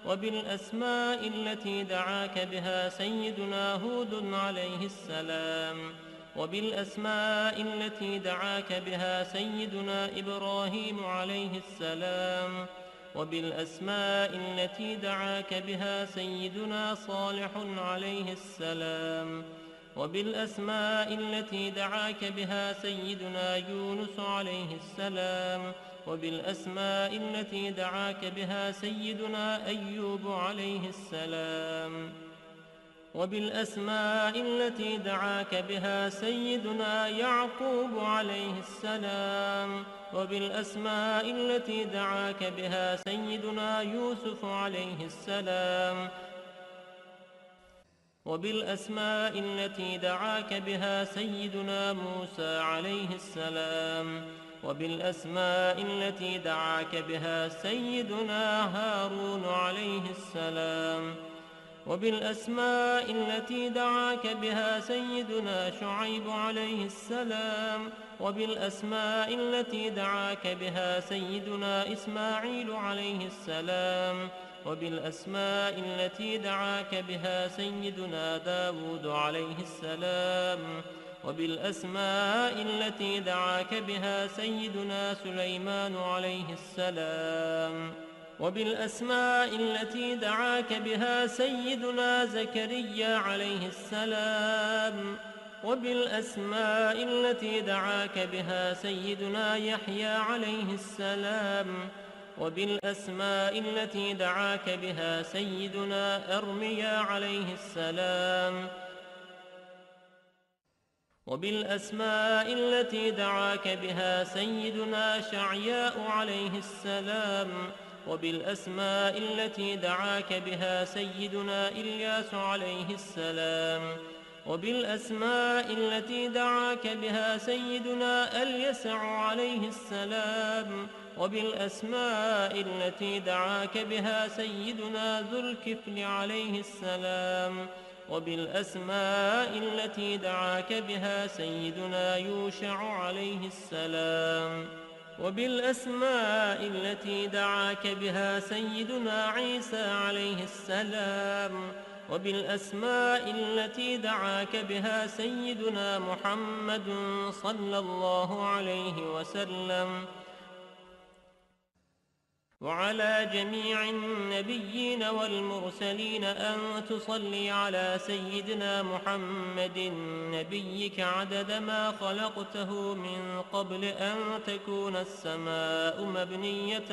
وبالأسماء التي دعاك بها سيدنا هود عليه السلام، وبالأسماء التي دعاك بها سيدنا إبراهيم عليه السلام، وبالأسماء التي دعاك بها سيدنا صالح عليه السلام، وبالأسماء التي دعاك بها سيدنا يونس عليه السلام، وبالأسماء التي دعاك بها سيدنا أيوب عليه السلام، وبالأسماء التي دعاك بها سيدنا يعقوب عليه السلام، وبالأسماء التي دعاك بها سيدنا يوسف عليه السلام، وبالأسماء التي دعاك بها سيدنا موسى عليه السلام، وبالأسماء التي دعاك بها سيدنا هارون عليه السلام، وبالأسماء التي دعاك بها سيدنا شعيب عليه السلام، وبالأسماء التي دعاك بها سيدنا إسماعيل عليه السلام، وبالأسماء التي دعاك بها سيدنا داود عليه السلام، وبالأسماء التي دعاك بها سيدنا سليمان عليه السلام، وبالأسماء التي دعاك بها سيدنا زكريا عليه السلام، وبالأسماء التي دعاك بها سيدنا يحيى عليه السلام، وبالأسماء التي دعاك بها سيدنا أرميا عليه السلام، وبالأسماء التي دعاك بها سيدنا شعياء عليه السلام، وبالأسماء التي دعاك بها سيدنا إلياس عليه السلام، وبالأسماء التي دعاك بها سيدنا اليسع عليه السلام، وبالأسماء التي دعاك بها سيدنا ذو الكفل عليه السلام، وبالأسماء التي دعاك بها سيدنا يوشع عليه السلام، وبالأسماء التي دعاك بها سيدنا عيسى عليه السلام، وبالأسماء التي دعاك بها سيدنا محمد صلى الله عليه وسلم، وعلى جميع النبيين والمرسلين أن تصلي على سيدنا محمد نبيك عدد ما خلقته من قبل أن تكون السماء مبنية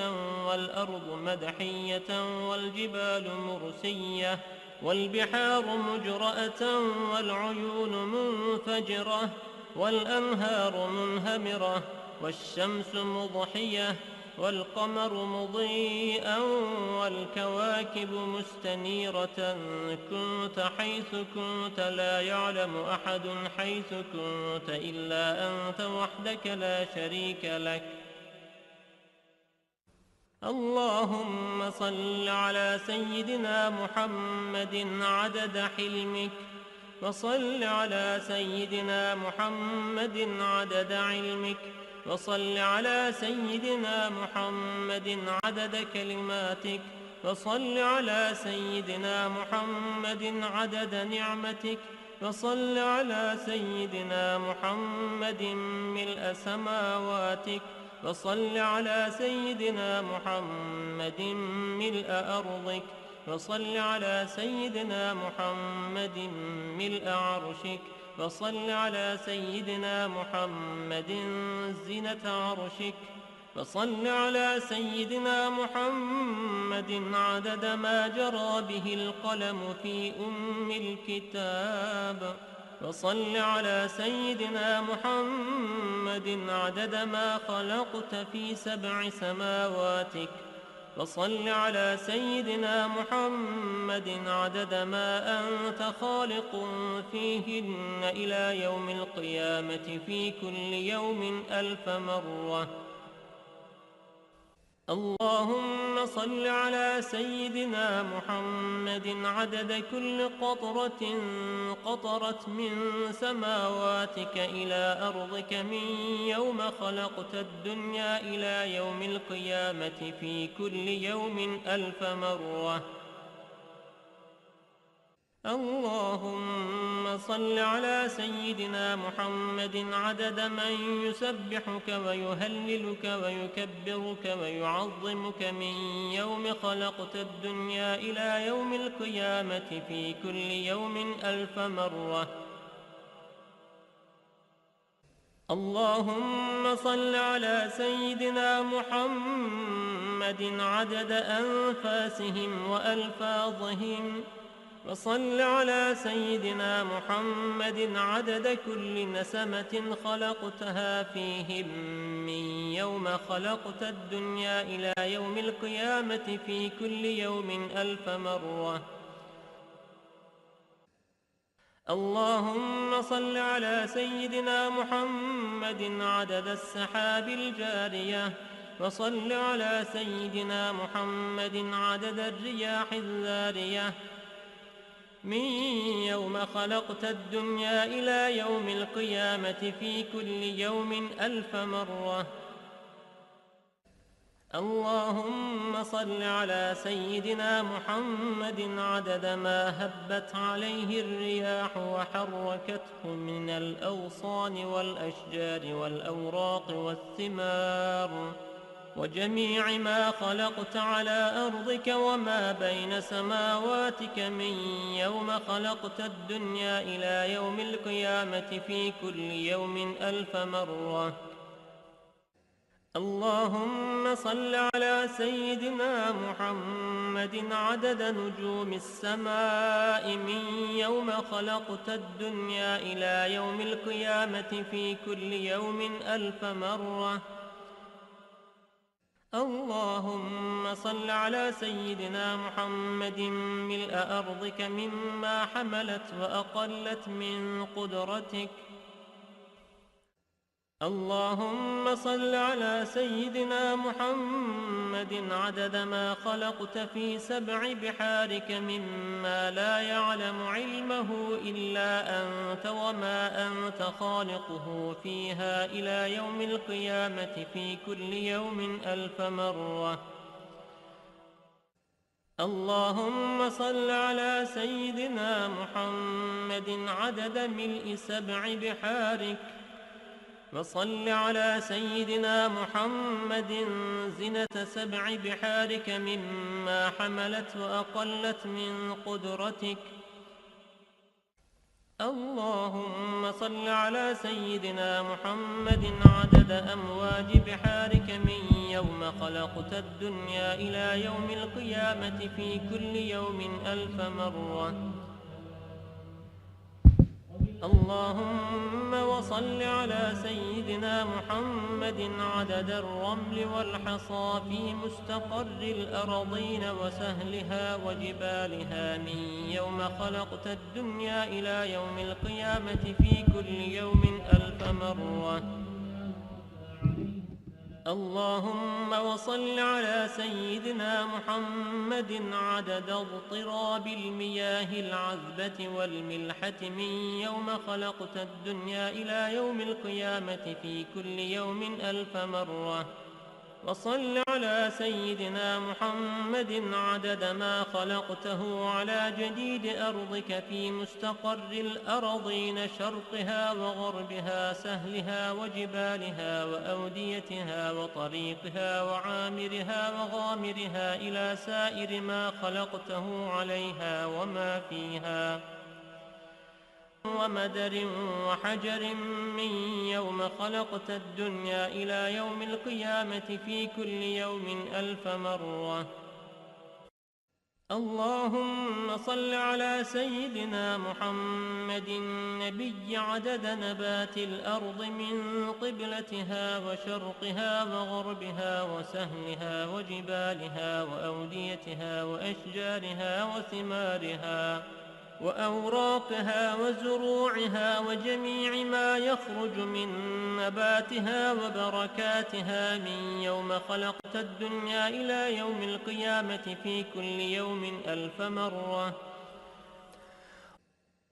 والأرض مدحية والجبال مرسية والبحار مجرأة والعيون منفجرة والأنهار منهمرة والشمس مضحية والقمر مضيئا والكواكب مستنيرة، كنت حيث كنت لا يعلم أحد حيث كنت إلا أنت وحدك لا شريك لك. اللهم صل على سيدنا محمد عدد حلمك، وصل على سيدنا محمد عدد علمك، وصل على سيدنا محمد عدد كلماتك، وصل على سيدنا محمد عدد نعمتك، وصل على سيدنا محمد ملء سماواتك، وصل على سيدنا محمد ملء أرضك، وصل على سيدنا محمد ملء عرشك، وصل على سيدنا محمد زينة عرشك، وصل على سيدنا محمد عدد ما جرى به القلم في الكتاب، وصل على سيدنا محمد عدد ما خلقت في 7 سماواتك، وصل على سيدنا محمد عدد ما أنت خالق فيهن إلى يوم القيامة في كل يوم 1000 مرة. اللهم صل على سيدنا محمد عدد كل قطرة قطرت من سماواتك إلى أرضك من يوم خلقت الدنيا إلى يوم القيامة في كل يوم 1000 مرة. اللهم صل على سيدنا محمد عدد من يسبحك ويهللك ويكبرك ويعظمك من يوم خلقت الدنيا إلى يوم القيامة في كل يوم 1000 مرة. اللهم صل على سيدنا محمد عدد أنفاسهم وألفاظهم، وصل على سيدنا محمد عدد كل نسمة خلقتها فيهم من يوم خلقت الدنيا إلى يوم القيامة في كل يوم 1000 مرة. اللهم صل على سيدنا محمد عدد السحاب الجارية، وصل على سيدنا محمد عدد الرياح الذارية من يوم خلقت الدنيا إلى يوم القيامة في كل يوم 1000 مرة. اللهم صل على سيدنا محمد عدد ما هبت عليه الرياح وحركته من الأغصان والأشجار والأوراق والثمار وجميع ما خلقت على أرضك وما بين سماواتك من يوم خلقت الدنيا إلى يوم القيامة في كل يوم 1000 مرة. اللهم صل على سيدنا محمد عدد نجوم السماء من يوم خلقت الدنيا إلى يوم القيامة في كل يوم 1000 مرة. اللهم صل على سيدنا محمد ملء أرضك مما حملت وأقلت من قدرتك. اللهم صل على سيدنا محمد عدد ما خلقت في 7 بحارك مما لا يعلم علمه إلا أنت وما أنت خالقه فيها إلى يوم القيامة في كل يوم 1000 مرة. اللهم صل على سيدنا محمد عدد ملء 7 بحارك، وصل على سيدنا محمد زنة 7 بحارك مما حملت وأقلت من قدرتك. اللهم صل على سيدنا محمد عدد أمواج بحارك من يوم خلقت الدنيا إلى يوم القيامة في كل يوم 1000 مرة. اللهم وصل على سيدنا محمد عدد الرمل والحصى في مستقر الأرضين وسهلها وجبالها من يوم خلقت الدنيا إلى يوم القيامة في كل يوم 1000 مرة. اللهم وصل على سيدنا محمد عدد اضطراب المياه العذبة والملحة من يوم خلقت الدنيا إلى يوم القيامة في كل يوم 1000 مرة. وصل على سيدنا محمد عدد ما خلقته على جديد أرضك في مستقر الأرضين شرقها وغربها سهلها وجبالها وأوديتها وطريقها وعامرها وغامرها إلى سائر ما خلقته عليها وما فيها ومدر وحجر من يوم خلقت الدنيا إلى يوم القيامة في كل يوم 1000 مرة. اللهم صل على سيدنا محمد النبي عدد نبات الأرض من قبلتها وشرقها وغربها وسهلها وجبالها وأوديتها وأشجارها وثمارها وأوراقها وزروعها وجميع ما يخرج من نباتها وبركاتها من يوم خلقت الدنيا إلى يوم القيامة في كل يوم 1000 مرة.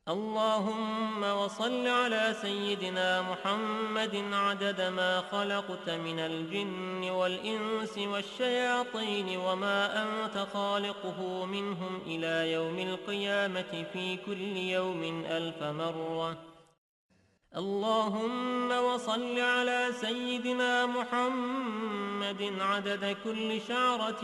اللهم وصل على سيدنا محمد عدد ما خلقت من الجن والإنس والشياطين وما أنت خالقه منهم إلى يوم القيامة في كل يوم 1000 مرة. اللهم وصل على سيدنا محمد عدد كل شعرة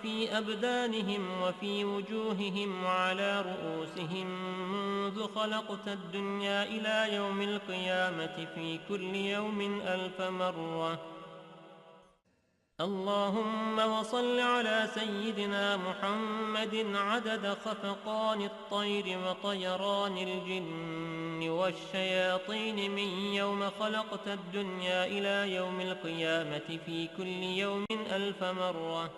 في أبدانهم وفي وجوههم وعلى رؤوسهم منذ خلقت الدنيا إلى يوم القيامة في كل يوم 1000 مرة. اللهم وصل على سيدنا محمد عدد خفقان الطير وطيران الجن والشياطين من يوم خلقت الدنيا إلى يوم القيامة في كل يوم 1000 مرة.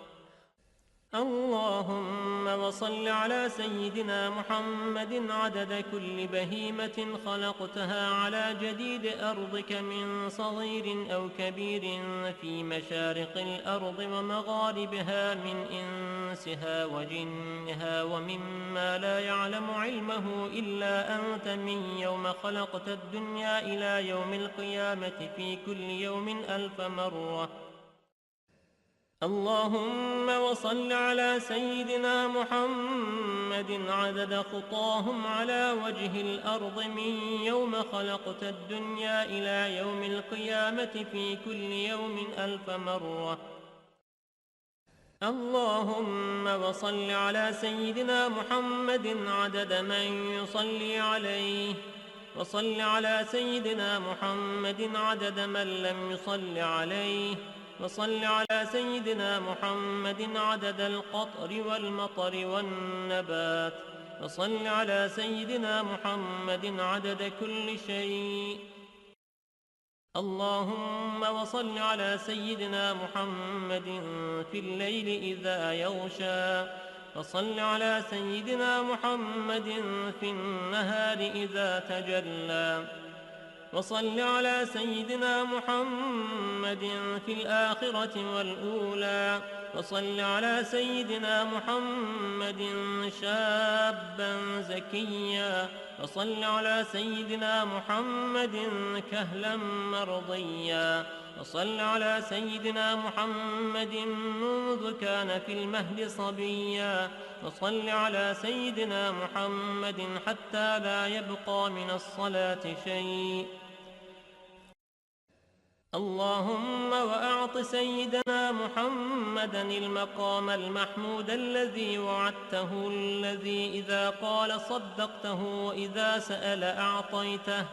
اللهم وصل على سيدنا محمد عدد كل بهيمة خلقتها على جديد أرضك من صغير أو كبير في مشارق الأرض ومغاربها من إنسها وجنها ومما لا يعلم علمه إلا أنت من يوم خلقت الدنيا إلى يوم القيامة في كل يوم 1000 مرة. اللهم وصل على سيدنا محمد عدد خطاهم على وجه الأرض من يوم خلقت الدنيا إلى يوم القيامة في كل يوم 1000 مرة. اللهم وصل على سيدنا محمد عدد من يصلي عليه، وصل على سيدنا محمد عدد من لم يصل عليه، وصل على سيدنا محمد عدد القطر والمطر والنبات، وصل على سيدنا محمد عدد كل شيء. اللهم وصل على سيدنا محمد في الليل إذا يغشى، وصل على سيدنا محمد في النهار إذا تجلى، وصل على سيدنا محمد في الآخرة والأولى، وصل على سيدنا محمد شابا زكيا، وصل على سيدنا محمد كهلا مرضيا، وصل على سيدنا محمد منذ كان في المهد صبيا، وصل على سيدنا محمد حتى لا يبقى من الصلاة شيء. اللهم وأعط سيدنا محمدا المقام المحمود الذي وعدته، الذي إذا قال صدقته وإذا سأل أعطيته.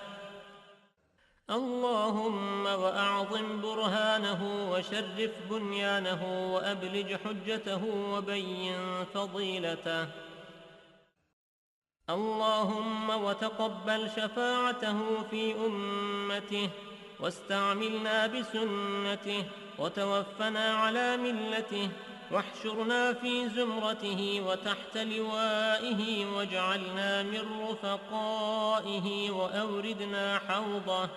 اللهم وأعظم برهانه وشرف بنيانه وأبلج حجته وبين فضيلته. اللهم وتقبل شفاعته في أمته، واستعملنا بسنته، وتوفنا على ملته، واحشرنا في زمرته وتحت لوائه، واجعلنا من رفقائه، وأوردنا حوضه،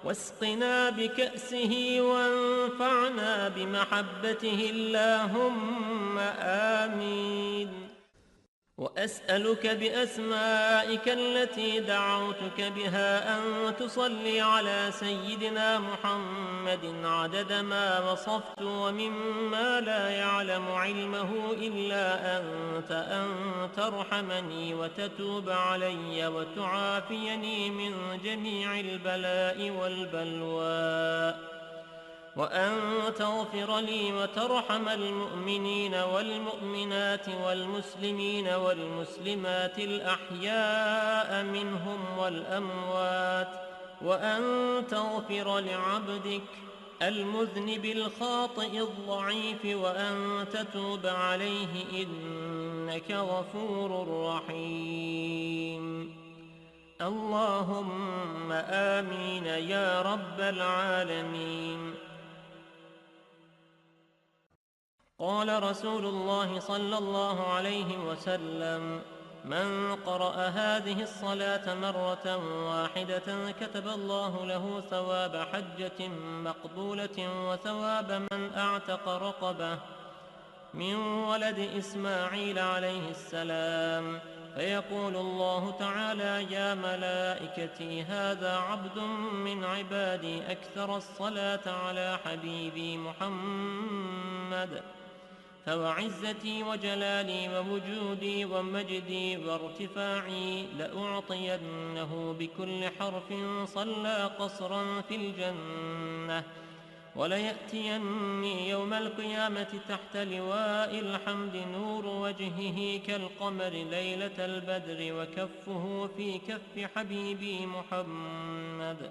واسقنا بكأسه، وانفعنا بمحبته، اللهم آمين. وأسألك بأسمائك التي دعوتك بها أن تصلي على سيدنا محمد عدد ما وصفت ومما لا يعلم علمه إلا أنت، أن ترحمني وتتوب علي وتعافيني من جميع البلاء والبلوى، وأن تغفر لي وترحم المؤمنين والمؤمنات والمسلمين والمسلمات الأحياء منهم والأموات، وأن تغفر لعبدك المذنب الخاطئ الضعيف، وأن تتوب عليه إنك غفور رحيم. اللهم آمين يا رب العالمين. قال رسول الله صلى الله عليه وسلم: من قرأ هذه الصلاة مرة واحدة كتب الله له ثواب حجة مقبولة وثواب من أعتق رقبة من ولد إسماعيل عليه السلام. فيقول الله تعالى: يا ملائكتي هذا عبد من عبادي أكثر الصلاة على حبيبي محمد، فوعزتي وجلالي ووجودي ومجدي وارتفاعي لأعطينه بكل حرف صلى قصرا في الجنة، وليأتيني يوم القيامة تحت لواء الحمد نور وجهه كالقمر ليلة البدر وكفه في كف حبيبي محمد.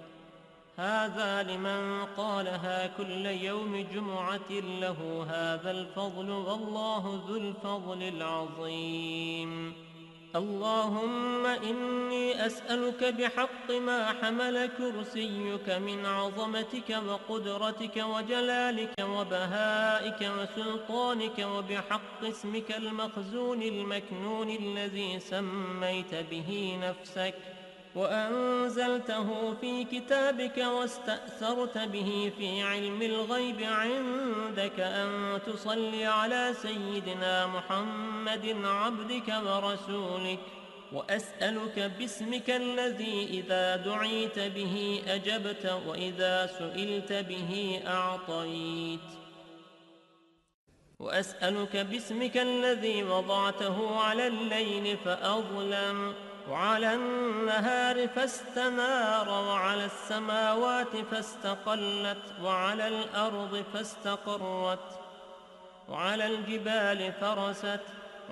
هذا لمن قالها كل يوم جمعة له هذا الفضل، والله ذو الفضل العظيم. اللهم إني أسألك بحق ما حمل كرسيك من عظمتك وقدرتك وجلالك وبهائك وسلطانك، وبحق اسمك المخزون المكنون الذي سميت به نفسك وأنزلته في كتابك واستأثرت به في علم الغيب عندك، أن تصلي على سيدنا محمد عبدك ورسولك. وأسألك باسمك الذي إذا دعيت به أجبت وإذا سئلت به أعطيت. وأسألك باسمك الذي وضعته على الليل فأظلم، وعلى النهار فاستنار، وعلى السماوات فاستقلت، وعلى الأرض فاستقرت، وعلى الجبال فرست،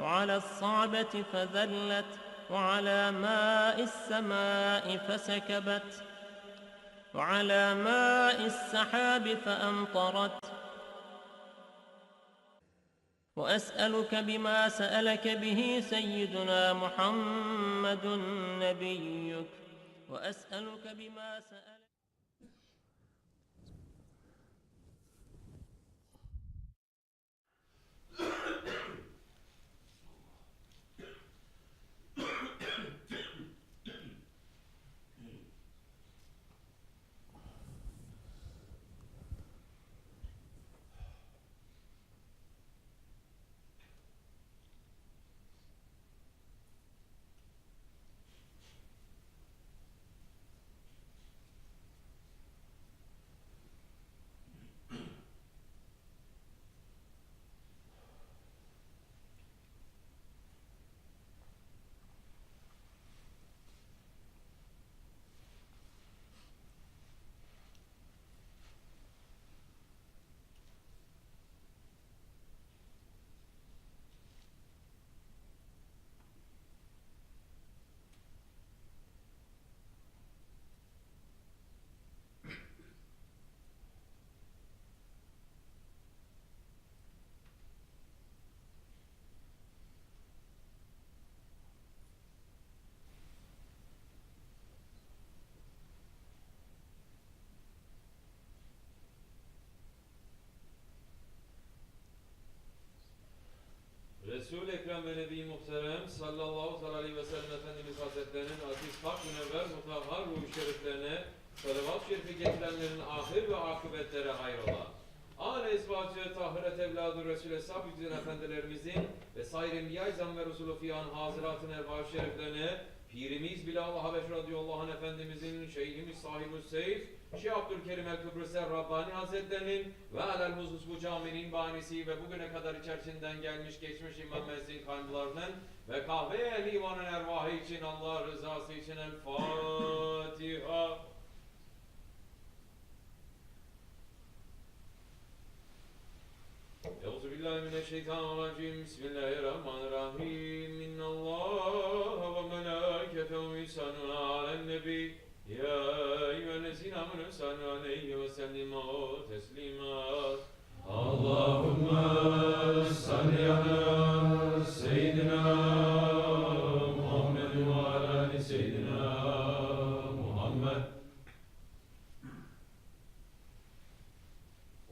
وعلى الصعبة فذلت، وعلى ماء السماء فسكبت، وعلى ماء السحاب فأمطرت. وأسألك بما سألك به سيدنا محمد نبيك، وأسألك بما سألك Resul-i Ekrem ve Nebi Muhterem sallallahu aleyhi ve sellem Efendimiz Hazretlerinin aziz, pak, münevver, mutahhar ruh-u şeriflerine salavat-ı şerifi getirenlerin ahir ve akıbetleri hayrola. Âl-i esvâcı, tahiret evladı Resul-i Eshab-ı Efendilerimizin ve sair enbiya-i zam ve Resul-u Fiyan hazıratın ervâh-ı şeriflerine Pirimiz Bilal-ı Habeş radıyallahu anh Efendimizin, Şeyhimiz Sahib-ü Seyf, Şeyh Abdülkerim el-Kıbrıs Rabbani Hazretlerinin ve alel-husus bu caminin banisi ve bugüne kadar içerisinden gelmiş geçmiş imam mezzin kaynlarının ve kahve ehli imanın ervahı için Allah rızası için el-Fatiha. Euzubillahimineşşeytanirracim. Bismillahirrahmanirrahim. İnnallâhe ve melâiketehu yusallûne alen-nebi. Ya eyyühellezîne âmenû sallu aleyhi ve sellimû teslîmâ. Allahümme salli alâ seyyidina Muhammed ve alâ ali seyyidina Muhammed.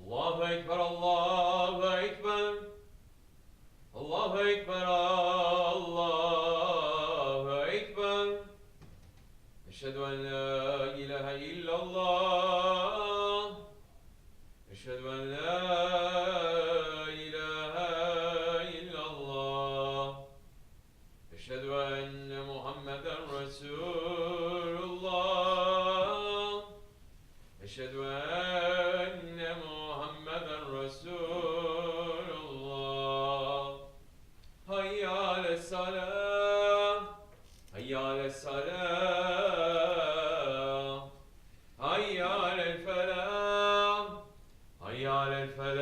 Allahu Ekber, Allahu Ekber. Allahu Ekber, Allahu أشهد أن لا إله إلا الله أشهد أن لا إله إلا الله أشهد أن محمدا رسول الله أشهد أن محمدا رسول الله حي على الصلاة حي على الصلاة حي على الفلاح حي على الفلاح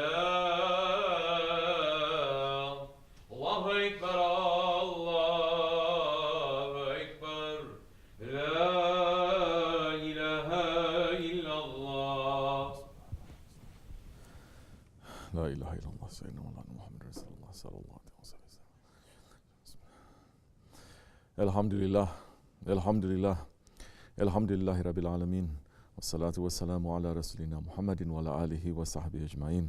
الله أكبر الله أكبر لا إله إلا الله لا إله إلا الله سيدنا مولانا محمد رسول الله صلى الله عليه وسلم. الحمد لله الحمد لله الحمد لله رب العالمين والصلاة والسلام على رسولنا محمد وعلى آله وصحبه أجمعين.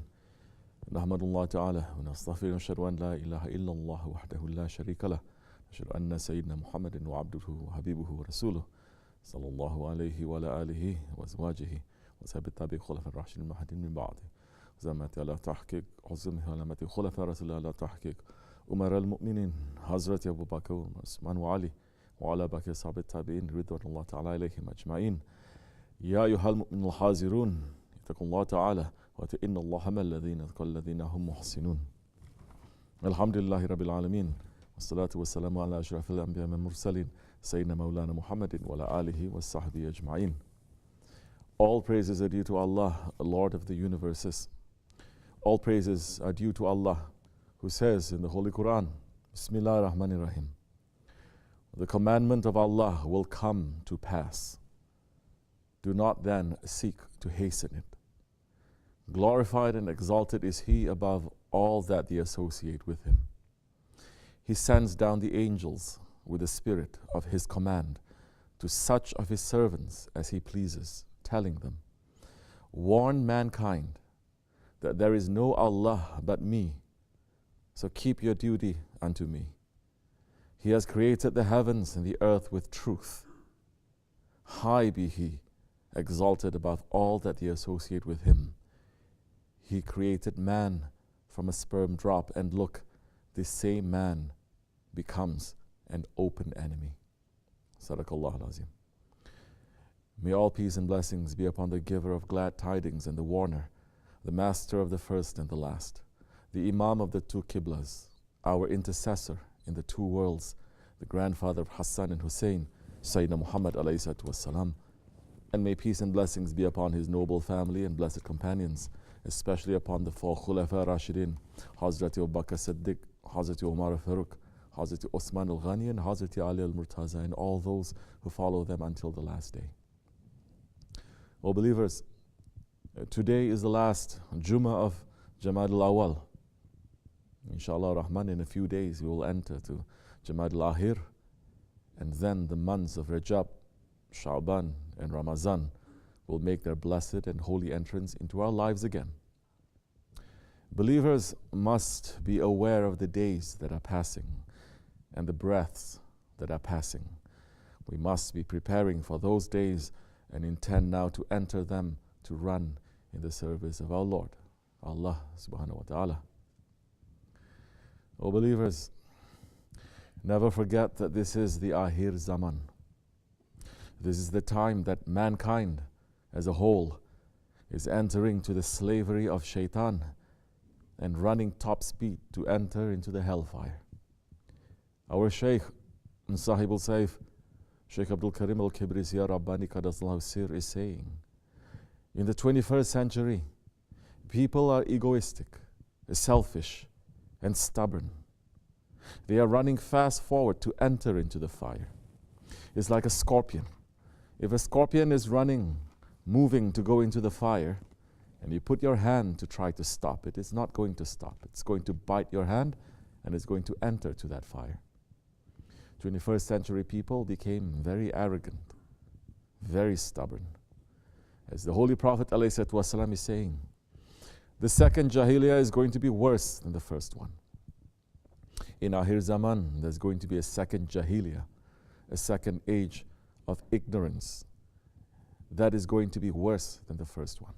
نحمد الله تعالى ونستغفر ونشهد أن لا إله إلا الله وحده لا شريك له نشهد أن سيدنا محمد وعبده وحبيبه ورسوله صلى الله عليه وعلى آله وأزواجه وصحبه التابعين خلفاء الراشدين المهديين من بعده زمت على تحقيق عظمه علامة خلفاء رسول الله على تحقيق أمراء المؤمنين حضرة أبو بكر وعثمان وعلي وعلى باقي أصحاب التابعين رضوان الله تعالى عليهم أجمعين. يا أيها المؤمنون الحاذرون اتقوا الله تعالى وإن الله مع الذين اتقوا الذين هم محسنون. الحمد لله رب العالمين والصلاة والسلام على أشرف الأنبياء والمرسلين سيدنا مولانا محمد وعلى آله وصحبه أجمعين. All praises are due to Allah, Lord of the universes. All praises are due to Allah, who says in the Holy Quran, Bismillah ar-Rahman ar-Rahim, the commandment of Allah will come to pass. Do not then seek to hasten it. Glorified and exalted is He above all that they associate with Him. He sends down the angels with the spirit of His command to such of His servants as He pleases, telling them, warn mankind that there is no Allah but me, so keep your duty unto me. He has created the heavens and the earth with truth. High be He, exalted above all that they associate with Him. He created man from a sperm drop, and look, this same man becomes an open enemy. Sadaqallah al-Azim. May all peace and blessings be upon the giver of glad tidings and the warner, the master of the first and the last, the imam of the two Qiblas, our intercessor in the two worlds, the grandfather of Hassan and Hussein, Sayyidina Muhammad alayhi salatu wassalam. And may peace and blessings be upon his noble family and blessed companions, especially upon the four Khulafa Rashidin, Hazrat Abu Bakr Siddiq, Hazrat Umar Farooq, Hazrat Osman al-Ghani, and Hazrat Ali al-Murtaza, and all those who follow them until the last day. O believers, today is the last Jummah of Jamad al-Awwal. Inshallah Rahman, in a few days we will enter to Jamad al-Akhir, and then the months of Rajab, Sha'ban, and Ramazan will make their blessed and holy entrance into our lives again. Believers must be aware of the days that are passing and the breaths that are passing. We must be preparing for those days and intend now to enter them to run in the service of our Lord, Allah subhanahu wa ta'ala. O believers, never forget that this is the Akhir Zaman. This is the time that mankind as a whole is entering to the slavery of shaitan and running top speed to enter into the hellfire. Our Shaykh, Sahibul Saif, Shaykh Abdul Karim al-Kibrisi Rabbani Qadasallahu Sir, is saying, in the 21st century, people are egoistic, selfish, and stubborn. They are running fast forward to enter into the fire. It's like a scorpion. If a scorpion is running, moving to go into the fire, and you put your hand to try to stop it, it's not going to stop. It's going to bite your hand, and it's going to enter to that fire. 21st century people became very arrogant, very stubborn. As the Holy Prophet ﷺ is saying, the second Jahiliyyah is going to be worse than the first one. In Akhir Zaman, there's going to be a second Jahiliyyah, a second age of ignorance that is going to be worse than the first one.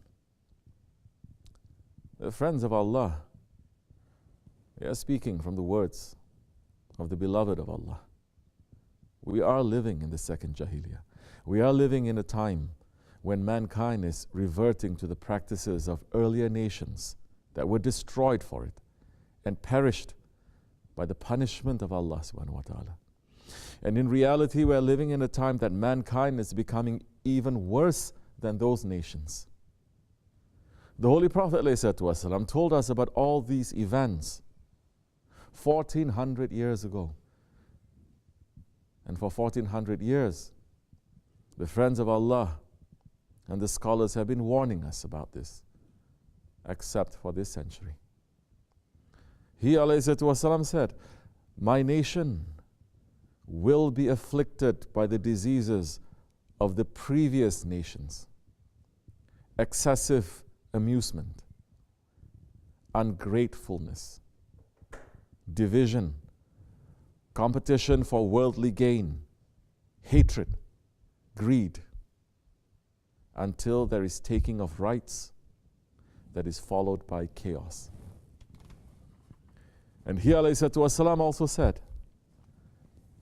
The friends of Allah, we are speaking from the words of the beloved of Allah. We are living in the second Jahiliyyah. We are living in a time when mankind is reverting to the practices of earlier nations that were destroyed for it and perished by the punishment of Allah subhanahu wa ta'ala. And in reality, we are living in a time that mankind is becoming even worse than those nations. The Holy Prophet ﷺ told us about all these events 1400 years ago. And for 1400 years, the friends of Allah and the scholars have been warning us about this, except for this century. He ﷺ said, "My nation will be afflicted by the diseases of the previous nations: excessive amusement, ungratefulness, division, competition for worldly gain, hatred, greed, until there is taking of rights that is followed by chaos." And he ﷺ also said,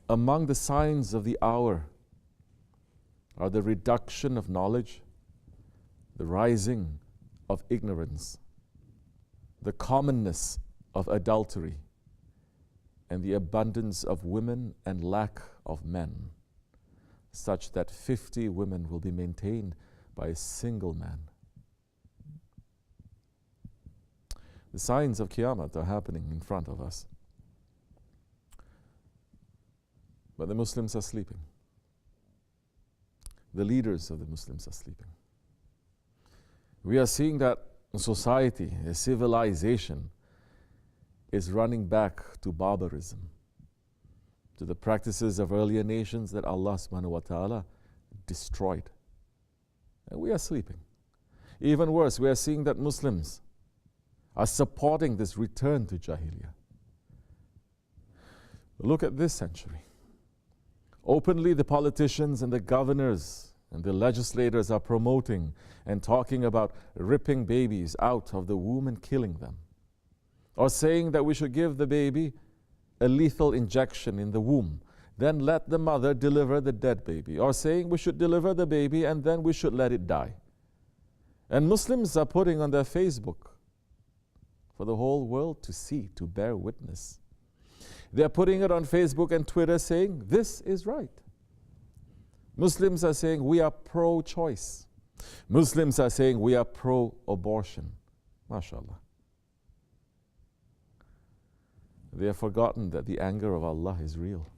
"Among the signs of the hour are the reduction of knowledge, the rising of ignorance, the commonness of adultery, and the abundance of women and lack of men, such that 50 women will be maintained by a single man." The signs of Qiyamah are happening in front of us. But the Muslims are sleeping. The leaders of the Muslims are sleeping. We are seeing that society, a civilization, is running back to barbarism, to the practices of earlier nations that Allah subhanahu wa ta'ala destroyed. And we are sleeping. Even worse, we are seeing that Muslims are supporting this return to Jahiliyyah. Look at this century. Openly, the politicians and the governors and the legislators are promoting and talking about ripping babies out of the womb and killing them, or saying that we should give the baby a lethal injection in the womb, then let the mother deliver the dead baby, or saying we should deliver the baby and then we should let it die. And Muslims are putting on their Facebook for the whole world to see, to bear witness. They're putting it on Facebook and Twitter saying, this is right. Muslims are saying we are pro-choice. Muslims are saying we are pro-abortion. MashaAllah. They have forgotten that the anger of Allah is real.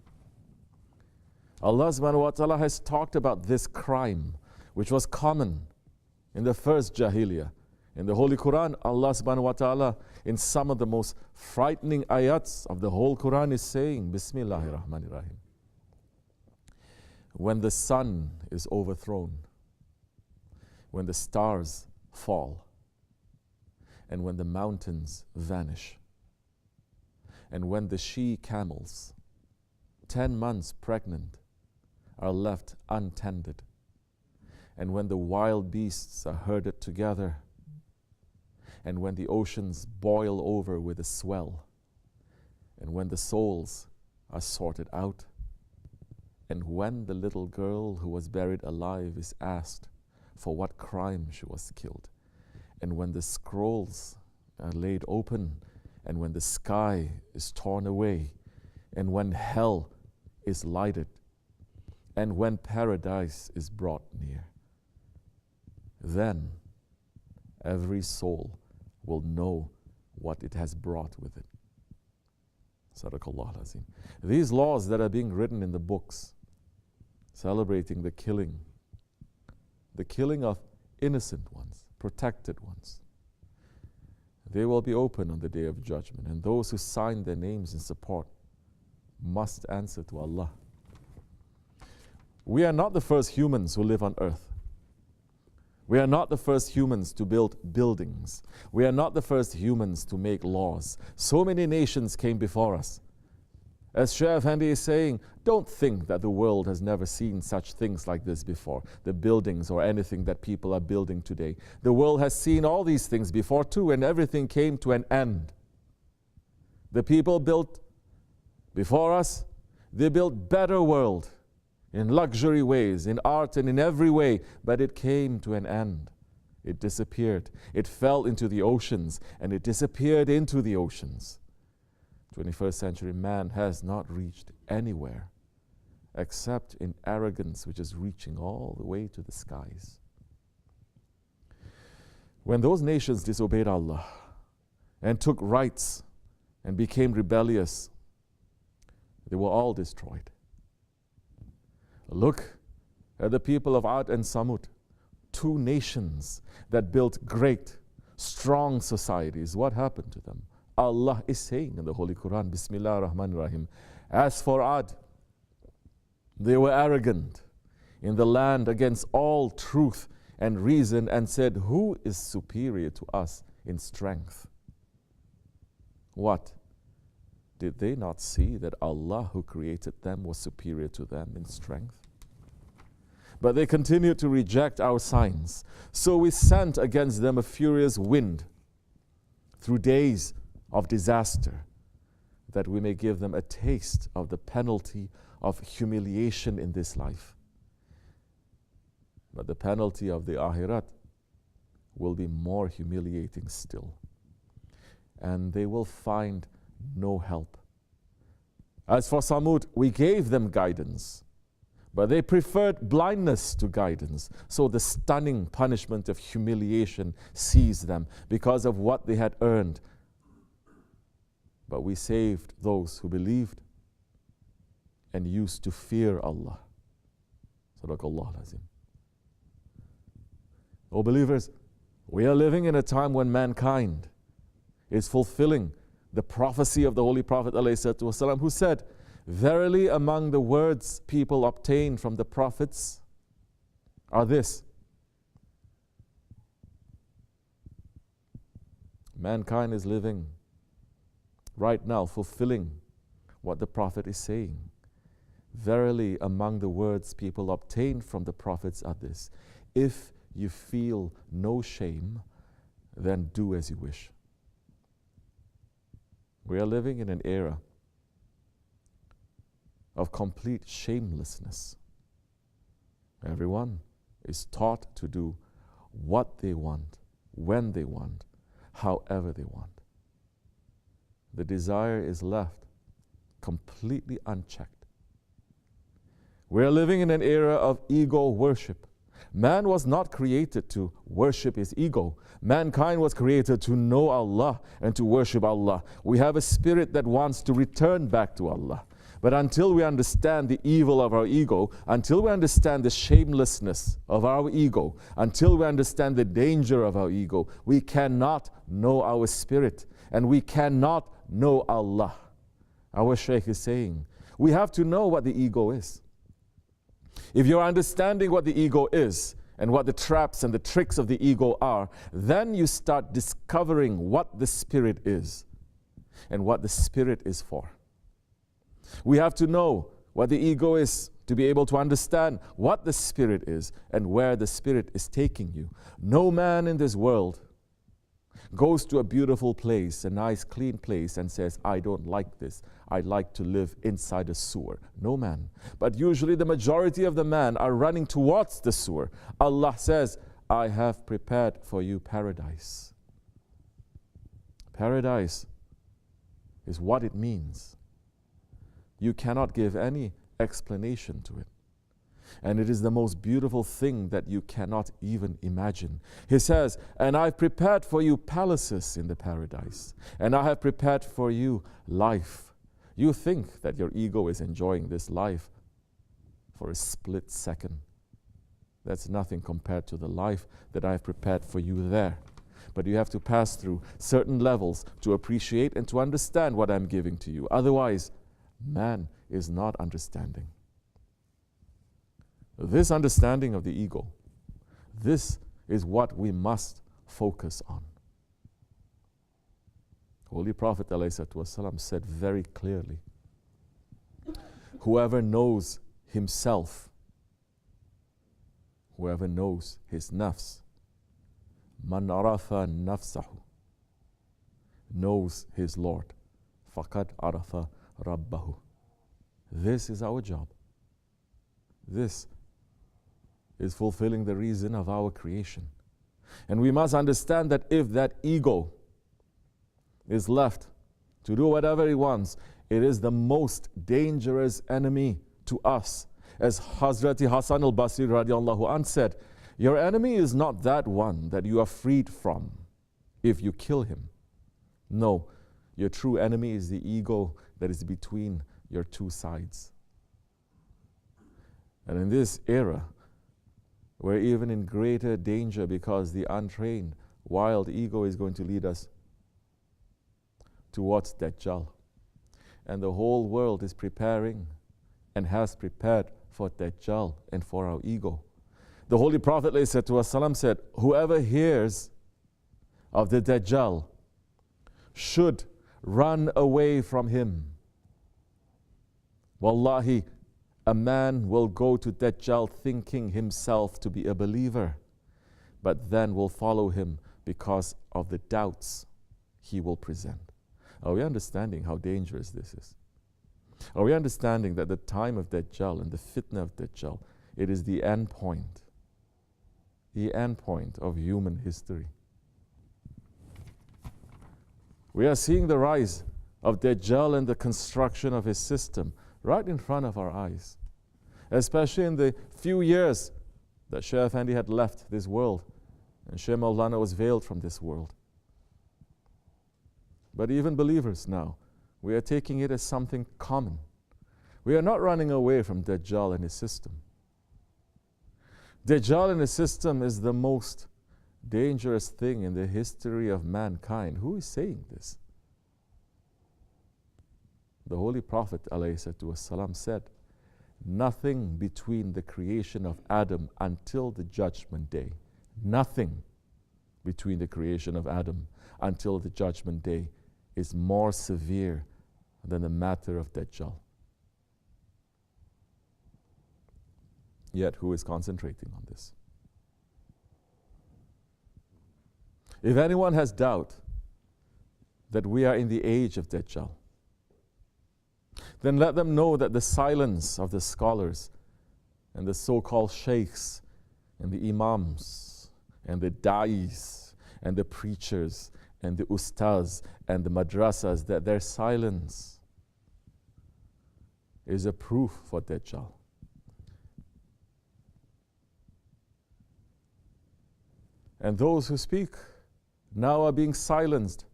Allah subhanahu wa ta'ala has talked about this crime, which was common in the first Jahiliyyah. In the Holy Quran, Allah subhanahu wa ta'ala, in some of the most frightening ayats of the whole Quran, is saying, Bismillahir Rahmanir Rahim. When the sun is overthrown, when the stars fall, and when the mountains vanish, and when the she-camels, 10 months pregnant, are left untended, and when the wild beasts are herded together, and when the oceans boil over with a swell, and when the souls are sorted out, and when the little girl who was buried alive is asked for what crime she was killed, and when the scrolls are laid open, and when the sky is torn away, and when hell is lighted, and when paradise is brought near, then every soul will know what it has brought with it. Sadaqallah al-Azim. These laws that are being written in the books, celebrating the killing of innocent ones, protected ones, they will be open on the Day of Judgment, and those who sign their names in support must answer to Allah. We are not the first humans who live on earth. We are not the first humans to build buildings. We are not the first humans to make laws. So many nations came before us, As Shaykh Effendi is saying, don't think that the world has never seen such things like this before, the buildings or anything that people are building today. The world has seen all these things before too, and everything came to an end. The people built before us, they built better world in luxury ways, in art and in every way, but it came to an end. It disappeared. It fell into the oceans, and it disappeared into the oceans. 21st century man has not reached anywhere except in arrogance, which is reaching all the way to the skies. When those nations disobeyed Allah and took rights and became rebellious, they were all destroyed. Look at the people of Ad and Samud, two nations that built great, strong societies. What happened to them? Allah is saying in the Holy Quran, Bismillah ar-Rahman ar-Rahim, as for Ad, they were arrogant in the land against all truth and reason and said, who is superior to us in strength? What? Did they not see that Allah who created them was superior to them in strength? But they continued to reject our signs. So we sent against them a furious wind through days of disaster, that we may give them a taste of the penalty of humiliation in this life. But the penalty of the Akhirat will be more humiliating still. And they will find no help. As for Samud, we gave them guidance, but they preferred blindness to guidance. So the stunning punishment of humiliation seized them because of what they had earned. But we saved those who believed and used to fear Allah. Sadaqallah al-Azim. O believers, we are living in a time when mankind is fulfilling the prophecy of the Holy Prophet ﷺ, who said, verily among the words people obtain from the prophets are this: mankind is living right now, fulfilling what the Prophet is saying. Verily among the words people obtain from the prophets are this: if you feel no shame, then do as you wish. We are living in an era of complete shamelessness. Everyone is taught to do what they want, when they want, however they want. The desire is left completely unchecked. We are living in an era of ego worship. Man was not created to worship his ego. Mankind was created to know Allah and to worship Allah. We have a spirit that wants to return back to Allah. But until we understand the evil of our ego, until we understand the shamelessness of our ego, until we understand the danger of our ego, we cannot know our spirit and we cannot know Allah. Our Shaykh is saying, we have to know what the ego is. If you're understanding what the ego is and what the traps and the tricks of the ego are, then you start discovering what the spirit is and what the spirit is for. We have to know what the ego is to be able to understand what the spirit is and where the spirit is taking you. No man in this world goes to a beautiful place, a nice clean place, and says, I don't like this. I like to live inside a sewer. No man. But usually the majority of the men are running towards the sewer. Allah says, I have prepared for you paradise. Paradise is what it means. You cannot give any explanation to it. And it is the most beautiful thing that you cannot even imagine. He says, and I've prepared for you palaces in the paradise, and I have prepared for you life. You think that your ego is enjoying this life for a split second. That's nothing compared to the life that I have prepared for you there. But you have to pass through certain levels to appreciate and to understand what I'm giving to you. Otherwise, man is not understanding. This understanding of the ego, this is what we must focus on. Holy Prophet ﷺ said very clearly, whoever knows himself, whoever knows his nafs, man arafa nafsahu, knows his Lord, faqad arafa rabbahu. This is our job. This is fulfilling the reason of our creation. And we must understand that if that ego is left to do whatever he wants, it is the most dangerous enemy to us. As Hazrati Hassan al-Basri radiallahu anh said, your enemy is not that one that you are freed from if you kill him. No, your true enemy is the ego that is between your two sides. And in this era, we're even in greater danger because the untrained, wild ego is going to lead us towards Dajjal. And the whole world is preparing and has prepared for Dajjal and for our ego. The Holy Prophet ﷺ said, whoever hears of the Dajjal should run away from him. Wallahi, a man will go to Dajjal thinking himself to be a believer, but then will follow him because of the doubts he will present. Are we understanding how dangerous this is? Are we understanding that the time of Dajjal and the fitna of Dajjal, it is the end point of human history? We are seeing the rise of Dajjal and the construction of his system right in front of our eyes, especially in the few years that Shaykh Effendi had left this world and Shaykh Maulana was veiled from this world. But even believers now, we are taking it as something common. We are not running away from Dajjal and his system. Dajjal and his system is the most dangerous thing in the history of mankind. Who is saying this? The Holy Prophet ﷺ said, nothing between the creation of Adam until the judgment day, nothing between the creation of Adam until the judgment day is more severe than the matter of Dajjal. Yet who is concentrating on this? If anyone has doubt that we are in the age of Dajjal, then let them know that the silence of the scholars and the so-called sheikhs and the imams and the da'is and the preachers and the ustaz and the madrasas, that their silence is a proof for Dajjal. And those who speak now are being silenced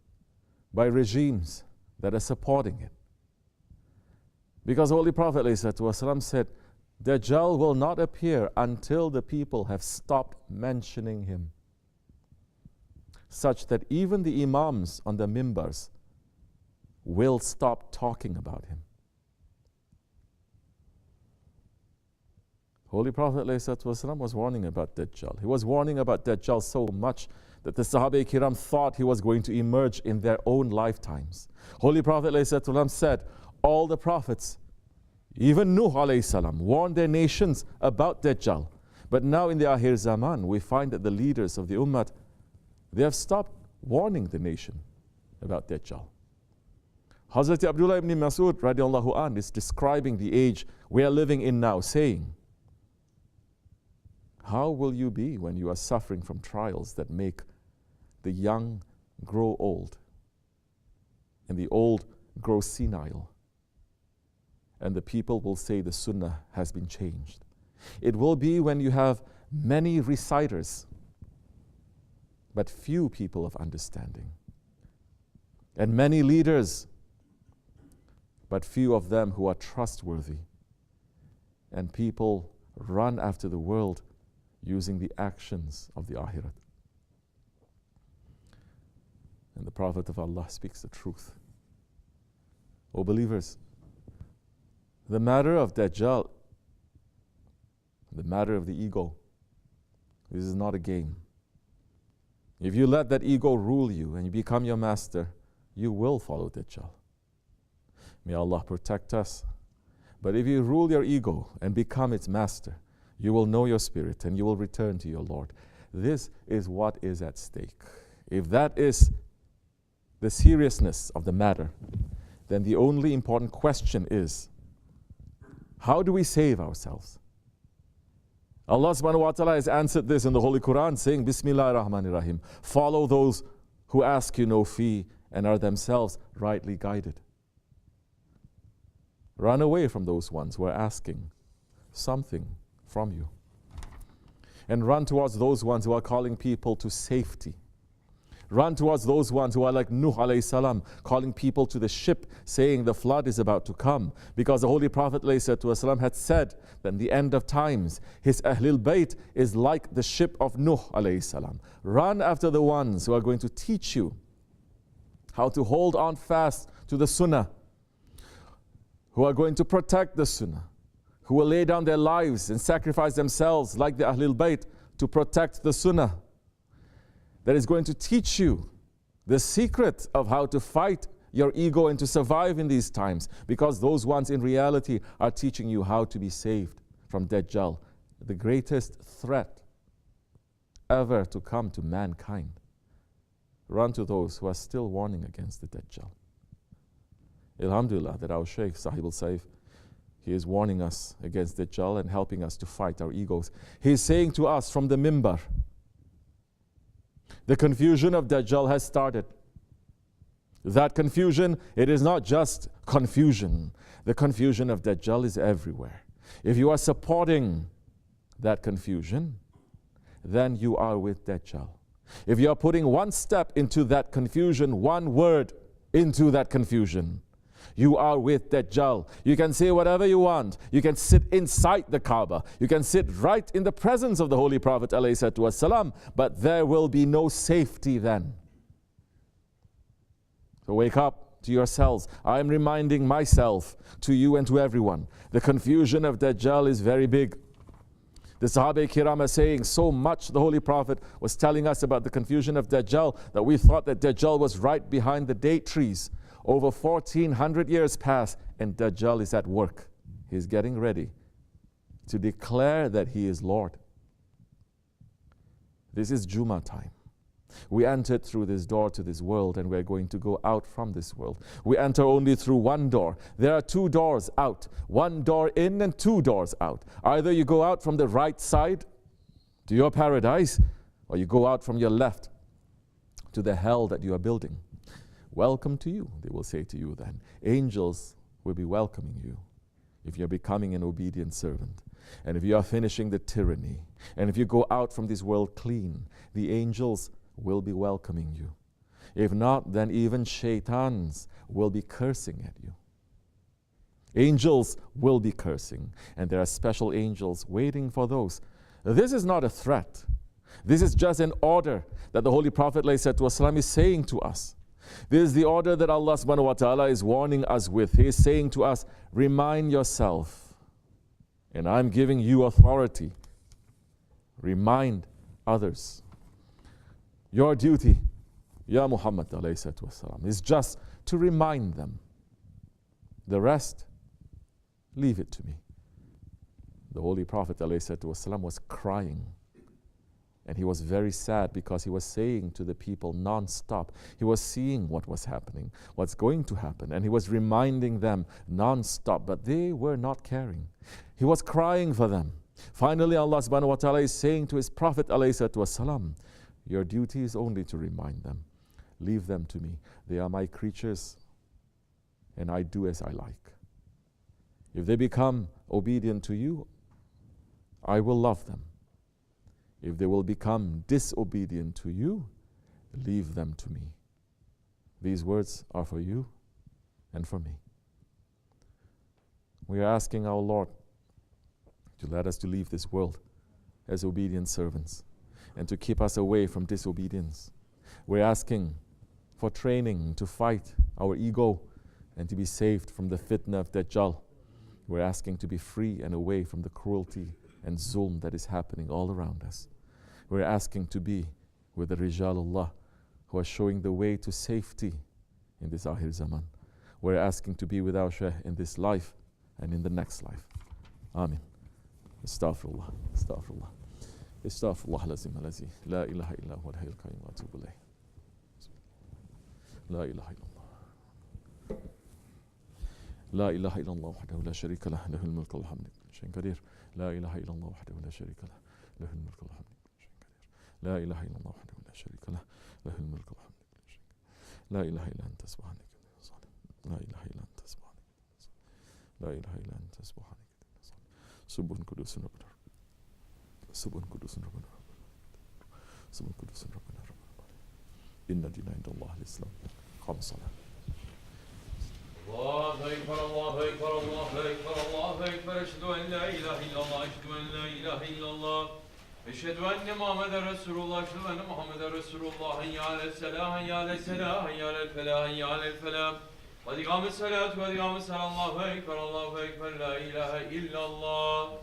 by regimes that are supporting it. Because the Holy Prophet ﷺ said, Dajjal will not appear until the people have stopped mentioning him, such that even the imams on the mimbars will stop talking about him. Holy Prophet ﷺ was warning about Dajjal. He was warning about Dajjal so much that the Sahaba Kiram thought he was going to emerge in their own lifetimes. Holy Prophet ﷺ said, all the prophets, even Nuh alayhi salam, warned their nations about Dajjal. But now in the Akhir Zaman, we find that the leaders of the Ummah, they have stopped warning the nation about Dajjal. Hazrat Abdullah ibn Mas'ud radiallahu anh is describing the age we are living in now, saying, how will you be when you are suffering from trials that make the young grow old and the old grow senile? And the people will say the sunnah has been changed. It will be when you have many reciters, but few people of understanding, and many leaders, but few of them who are trustworthy, and people run after the world using the actions of the Akhirat. And the Prophet of Allah speaks the truth. O believers, the matter of Dajjal, the matter of the ego, this is not a game. If you let that ego rule you and you become your master, you will follow Dajjal. May Allah protect us. But if you rule your ego and become its master, you will know your spirit and you will return to your Lord. This is what is at stake. If that is the seriousness of the matter, then the only important question is, how do we save ourselves? Allah subhanahu wa ta'ala has answered this in the Holy Quran saying, Bismillahir Rahmanir Rahim. Follow those who ask you no fee and are themselves rightly guided. Run away from those ones who are asking something from you. And run towards those ones who are calling people to safety. Run towards those ones who are like Nuh alayhi salam, calling people to the ship, saying the flood is about to come. Because the Holy Prophet ﷺ had said that in the end of times, his Ahlul Bayt is like the ship of Nuh alayhi salam. Run after the ones who are going to teach you how to hold on fast to the Sunnah, who are going to protect the Sunnah, who will lay down their lives and sacrifice themselves like the Ahlul Bayt to protect the Sunnah. That is going to teach you the secret of how to fight your ego and to survive in these times, because those ones in reality are teaching you how to be saved from Dajjal, the greatest threat ever to come to mankind. Run to those who are still warning against the Dajjal. Alhamdulillah that our Shaykh Sahib al-Saif, he is warning us against Dajjal and helping us to fight our egos. He is saying to us from the mimbar, the confusion of Dajjal has started. That confusion, it is not just confusion. The confusion of Dajjal is everywhere. If you are supporting that confusion, then you are with Dajjal. If you are putting one step into that confusion, one word into that confusion, you are with Dajjal. You can say whatever you want. You can sit inside the Kaaba. You can sit right in the presence of the Holy Prophet ﷺ, but there will be no safety then. So wake up to yourselves. I am reminding myself, to you and to everyone, the confusion of Dajjal is very big. The Sahaba Kiram are saying so much the Holy Prophet was telling us about the confusion of Dajjal that we thought that Dajjal was right behind the date trees. Over 1400 years pass and Dajjal is at work. He is getting ready to declare that he is Lord. This is Jummah time. We entered through this door to this world and we're going to go out from this world. We enter only through one door. There are two doors out. One door in and two doors out. Either you go out from the right side to your paradise, or you go out from your left to the hell that you are building. Welcome to you, they will say to you then. Angels will be welcoming you if you're becoming an obedient servant. And if you are finishing the tyranny, and if you go out from this world clean, the angels will be welcoming you. If not, then even shaitans will be cursing at you. Angels will be cursing, and there are special angels waiting for those. This is not a threat. This is just an order that the Holy Prophet ﷺ is saying to us. This is the order that Allah subhanahu wa ta'ala is warning us with. He is saying to us, remind yourself, and I'm giving you authority. Remind others. Your duty, Ya Muhammad alayhi salatu wasalam, is just to remind them. The rest, leave it to me. The Holy Prophet alayhi salatu wasalam was crying. And he was very sad because he was saying to the people non-stop. He was seeing what was happening, what's going to happen. And he was reminding them non-stop, but they were not caring. He was crying for them. Finally, Allah subhanahu wa ta'ala is saying to his Prophet ﷺ, your duty is only to remind them. Leave them to me. They are my creatures, and I do as I like. If they become obedient to you, I will love them. If they will become disobedient to you, leave them to me. These words are for you and for me. We are asking our Lord to let us to leave this world as obedient servants and to keep us away from disobedience. We're asking for training to fight our ego and to be saved from the fitna of Dajjal. We're asking to be free and away from the cruelty and zulm that is happening all around us. We're asking to be with the Rijalullah who are showing the way to safety in this Akhir Zaman. We're asking to be with our Shaykh in this life and in the next life. Amin. Astaghfirullah. Astaghfirullah. Astaghfirullah lazim alazi. La ilaha illa huwa al-hayyul qayyum wa atubu ilayh. La ilaha illallah. لا إله إلا الله وحده لا شريك له له الملك والحمد شيء قدير لا إله إلا الله وحده لا شريك له له الملك والحمد شيء قدير لا إله إلا الله وحده لا شريك له له الملك والحمد شيء لا إله إلا أنت سبحانك لا إله إلا أنت سبحانك لا إله إلا أنت سبحانك سبحان قدوس ربنا سبحان قدوس ربنا سبحان قدوس ربنا إن الدين عند الله الإسلام قام الصلاة الله أكبر الله أكبر الله أكبر الله أكبر أشهد أن لا إله إلا الله أشهد أن لا إله إلا الله أشهد أن محمد رسول الله أشهد أن محمد رسول الله حي على السلام حي على السلام حي على الفلاح حي على الفلاح قد قام الصلاة قد قام الصلاة الله أكبر لا إله إلا الله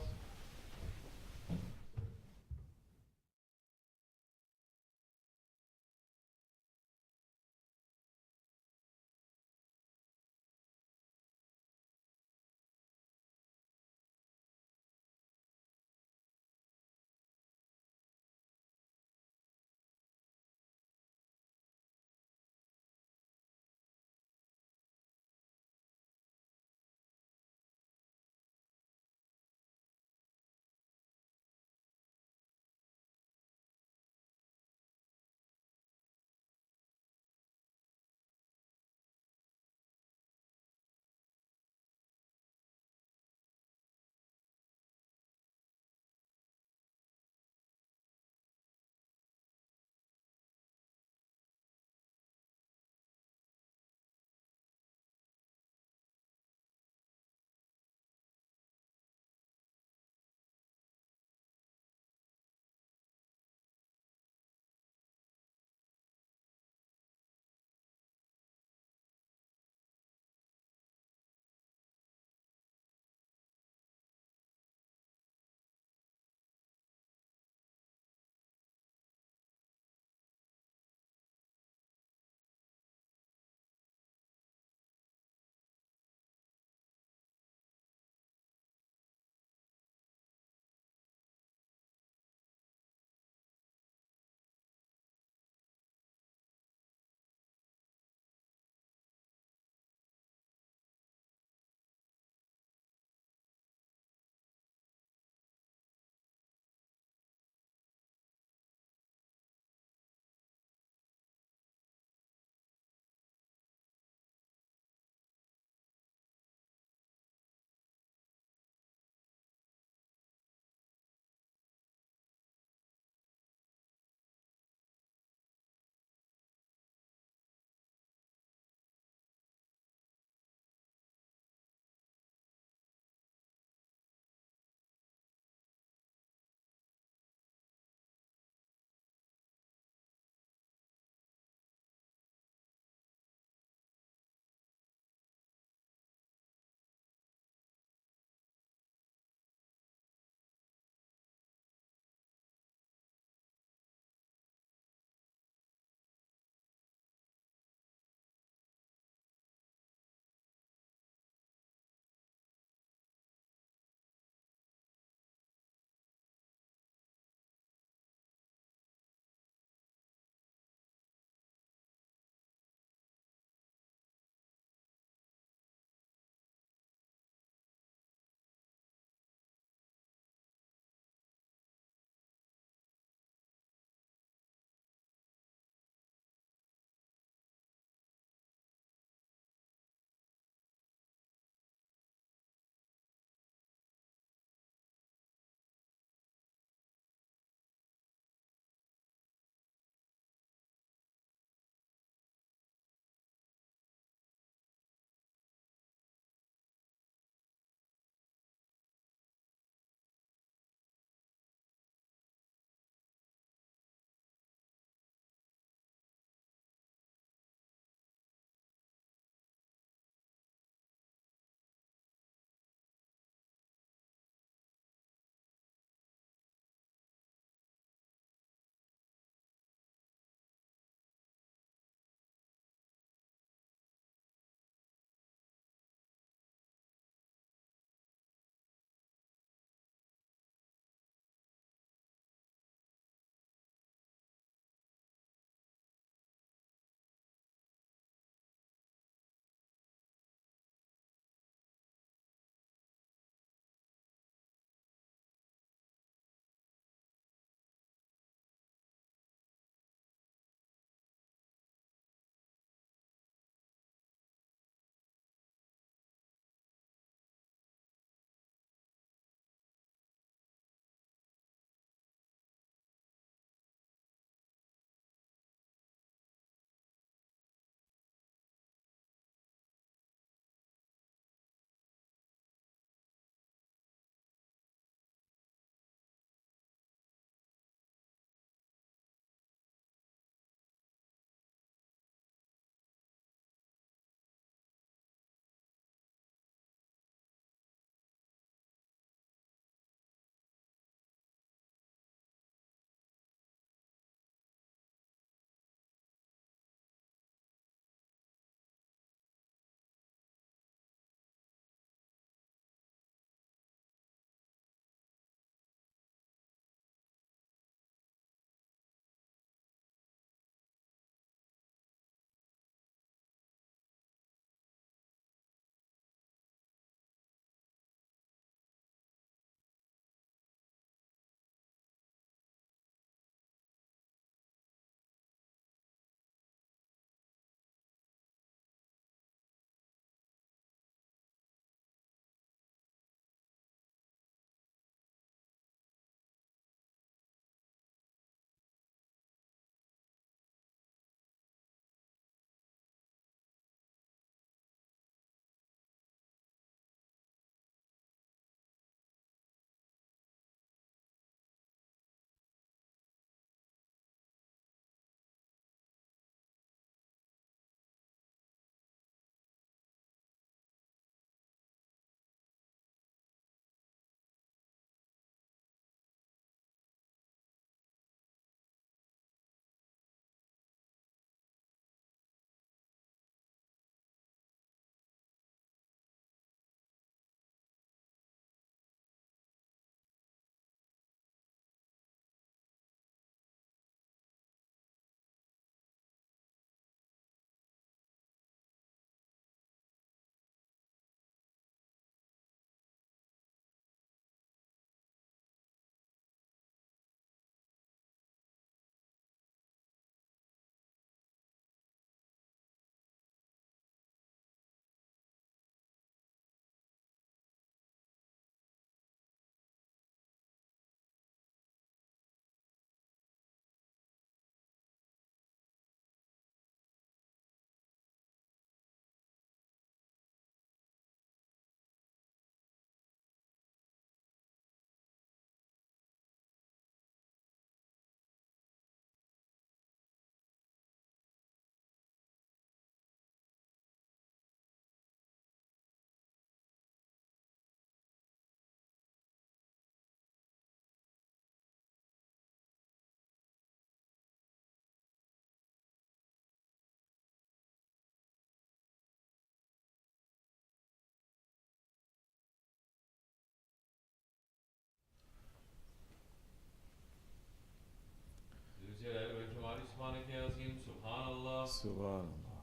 Subhanallah.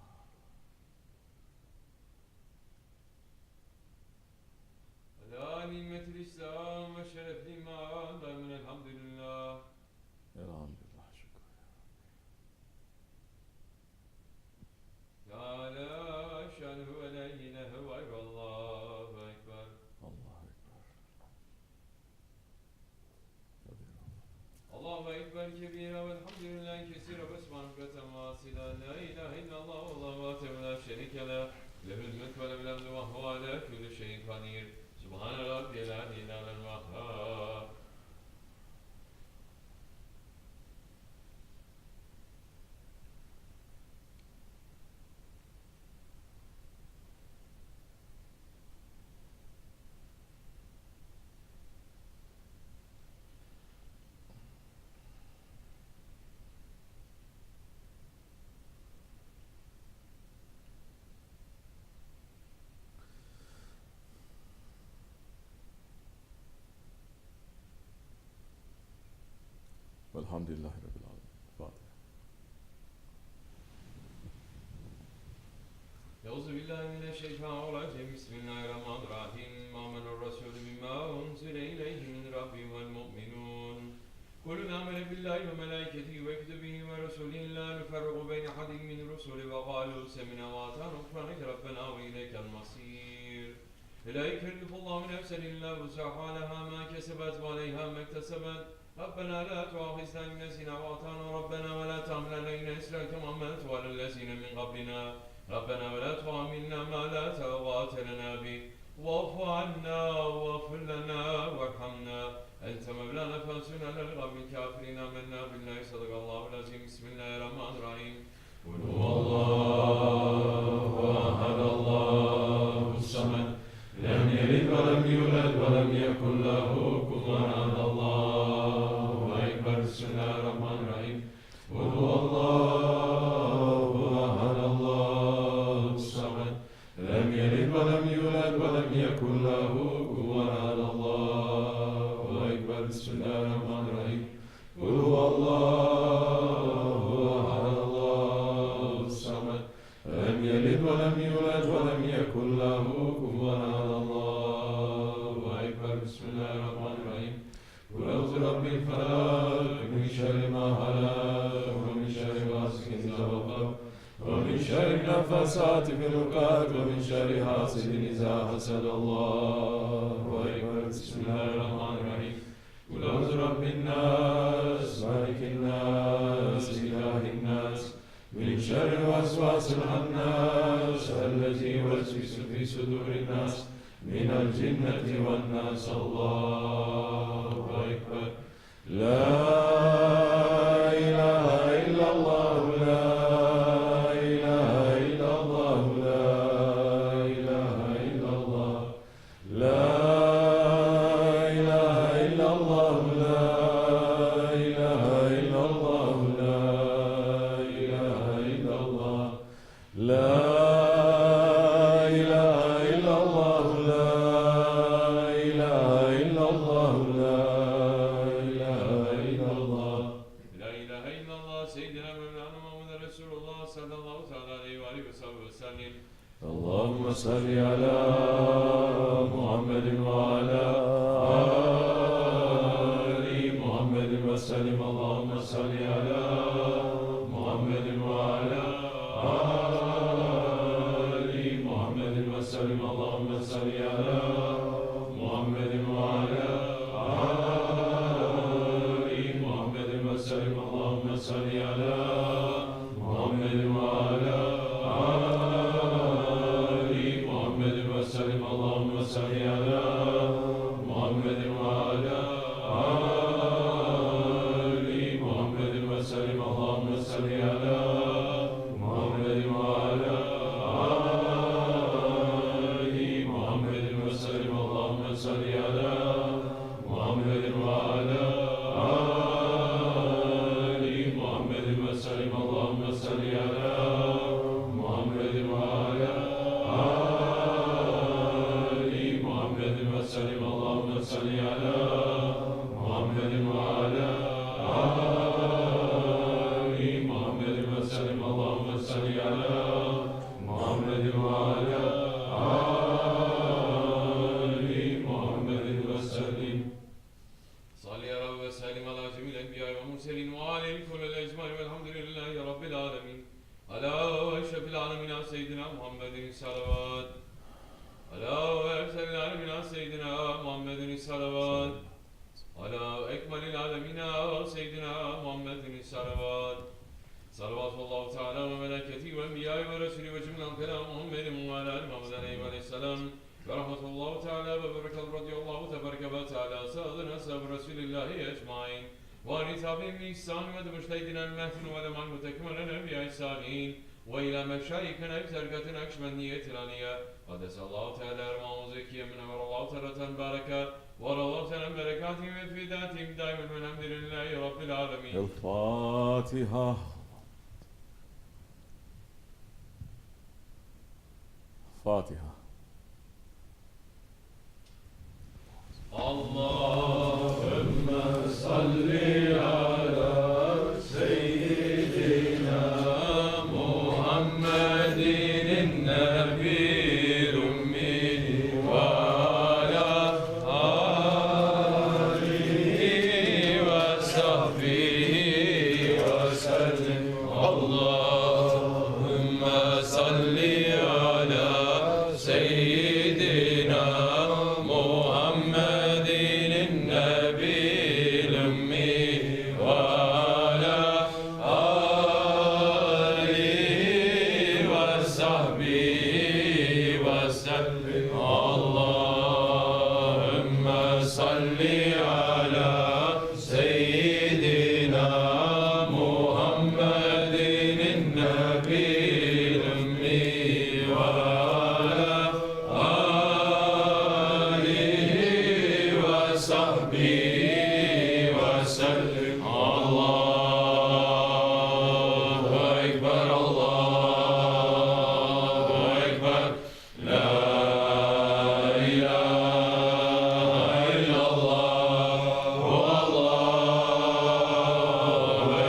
Ala nimetil İslam ve şerefli iman daimen elhamdülillah. Elhamdülillah, şükür. Ya la şanhu ve la ilahe ve Allahu ekber. Allahu Ekber. Allahu ekber kebira ve elhamdülillahi kesira ve subhaneke vasila. La ilahe illallah ve Allahu akbar ve la şerike le. Lehül mülk ve lehül hamdu ve huve ala kulli şeyin kadir. Subhane rabbiyel aliyyil vehhab. Velhamdülillahi Rabbil Alemin. Fatiha. Euzu billahi mineşşeytanirracim. Bismillahirrahmanirrahim. Amener Resulü bimma unzile ileyhi min Rabbihim vel mu'minun. Kulun amene billahi ve melaiketihi ve kütübihi ve rusulihi la nuferriqu beyne ahadin min rusuli ve qalu semina ve ata'na gufraneke rabbena ve ileykel masir. La yükellifullahu nefsen illa vus'aha leha ma kesebet ve aleyha ma iktesebet. ربنا لا تؤاخذنا إن نسينا وأخطأنا ربنا ولا تحمل علينا إصرا كما حملته على الذين من قبلنا ربنا ولا تحملنا ما لا طاقة لنا به واعف عنا واغفر لنا وارحمنا أنت مولانا فانصرنا على القوم الكافرين آمنا بالله صدق الله العظيم بسم الله الرحمن الرحيم قل هو الله أحد الله الصمد لم يلد ولم يولد ولم يكن له كفوا أحد Bismillahirrahmanirrahim. Kul huvallahu ehad, Allahu samed. Lem yelid ve lem yulad ve lem yekun lahu kufuven ahad. Allahu ekber. Bismillahirrahmanirrahim. Kul huvallahu ehad, Allahu samed. Lem yelid ve lem yulad ve lem yekun lahu kufuven ahad. Allahu ekber. Bismillahirrahmanirrahim. Kul euzu rabbil felak. من شر ما خلق ومن شر غاسق إذا وقب ومن شر النفاثات في العقد ومن شر حاسد إذا حسد. الله أكبر. بسم الله الرحمن الرحيم. قل أعوذ برب الناس مالك الناس إله الناس من شر الوسواس الخناس الذي يوسوس في صدور الناس من الجنة والناس. الله أكبر. لا إله إلا الله. لا إله إلا الله. لا إله إلا الله. لا إله إلا الله. لا إله إلا الله. لا إله إلا الله. لا إله إلا الله. لا إله إلا الله. لا اللهم صل على محمد وعلى آل محمد وسلم. اللهم صل على محمد وعلى آل محمد وسلم. اللهم صل على محمد وعلى آل محمد وسلم. اللهم صل على محمد وعلى اللهم صل على محمد وعلى آل محمد وسلم. اللهم صل على محمد وعلى آل محمد وسلم. اللهم صل على محمد وعلى آل محمد وسلم. اللهم صل على محمد وعلى وسلم. اللهم صل على محمد وعلى آل محمد وسلم. اللهم صل والمرسلين وآله كل الأجمعين والحمد لله رب العالمين. على أشرف العالمين سيدنا محمد الصلوات. على أرسل العالمين سيدنا محمد الصلوات. على أكمل العالمين سيدنا محمد الصلوات. صلوات الله تعالى وملائكته وأنبيائه ورسله وجميع كلام محمد وعلى آل محمد عليه السلام. ورحمة الله تعالى وبركاته رضي الله تبارك وتعالى سادنا أصحاب رسول الله أجمعين. وعن تابعين بإحسان ومجتهدين المهدين ولمع المتكملين بإحسانين. وإلى مشايخنا بتركتنا أكشمنية الأنية. قدس الله تعالى أرماه زكيا من أمر الله تعالى بركة. ورضا تعالى بركاتهم وفداتهم دائما من الحمد لله رب العالمين. الفاتحة. فاتحة. اللهم صل على سيدنا محمد النبي الأمي وعلى آله وصحبه وسلم. اللهم صل على سيدنا محمد النبي الأمي وعلى آله وصحبه وسلم. اللهم صل على سيدنا محمد النبي الأمي وعلى آله وصحبه وسلم. الله أكبر الله أكبر. لا إله إلا الله والله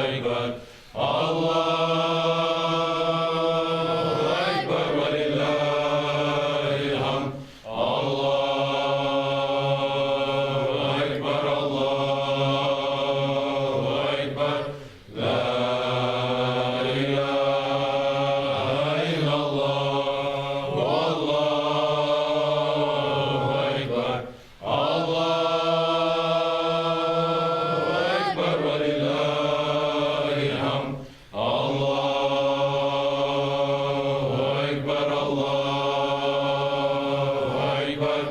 أكبر. الله أكبر ولله الحمد. الله أكبر الله أكبر. لا إله إلا الله والله أكبر. الله أكبر ولله الحمد. الله أكبر الله أكبر.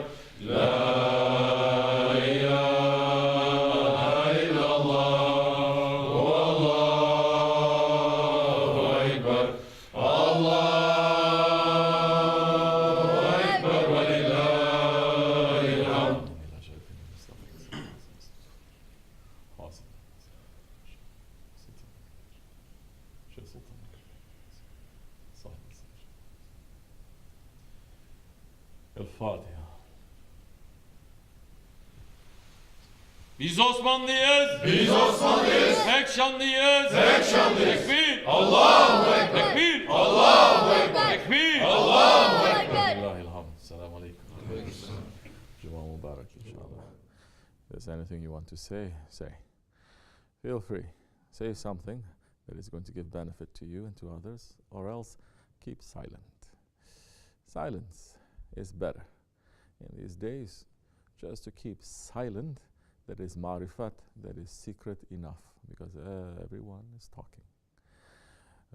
لا إله إلا الله والله أكبر. الله أكبر ولله الحمد. الفاتحة. Biz Osmanlıyız. Biz Osmanlıyız. Tek şanlıyız. Tek şanlıyız. Tekbir. Allahu Ekber. Tekbir. Allahu Ekber. Tekbir. Allahu Ekber. Bismillahirrahmanirrahim. Assalamu alaikum. Juma Mubarak, inshallah. If there's anything you want to say, say. Feel free. Say something that is going to give benefit to you and to others, or else keep silent. Silence is better. In these days, just to keep silent, that is marifat, that is secret enough, because everyone is talking.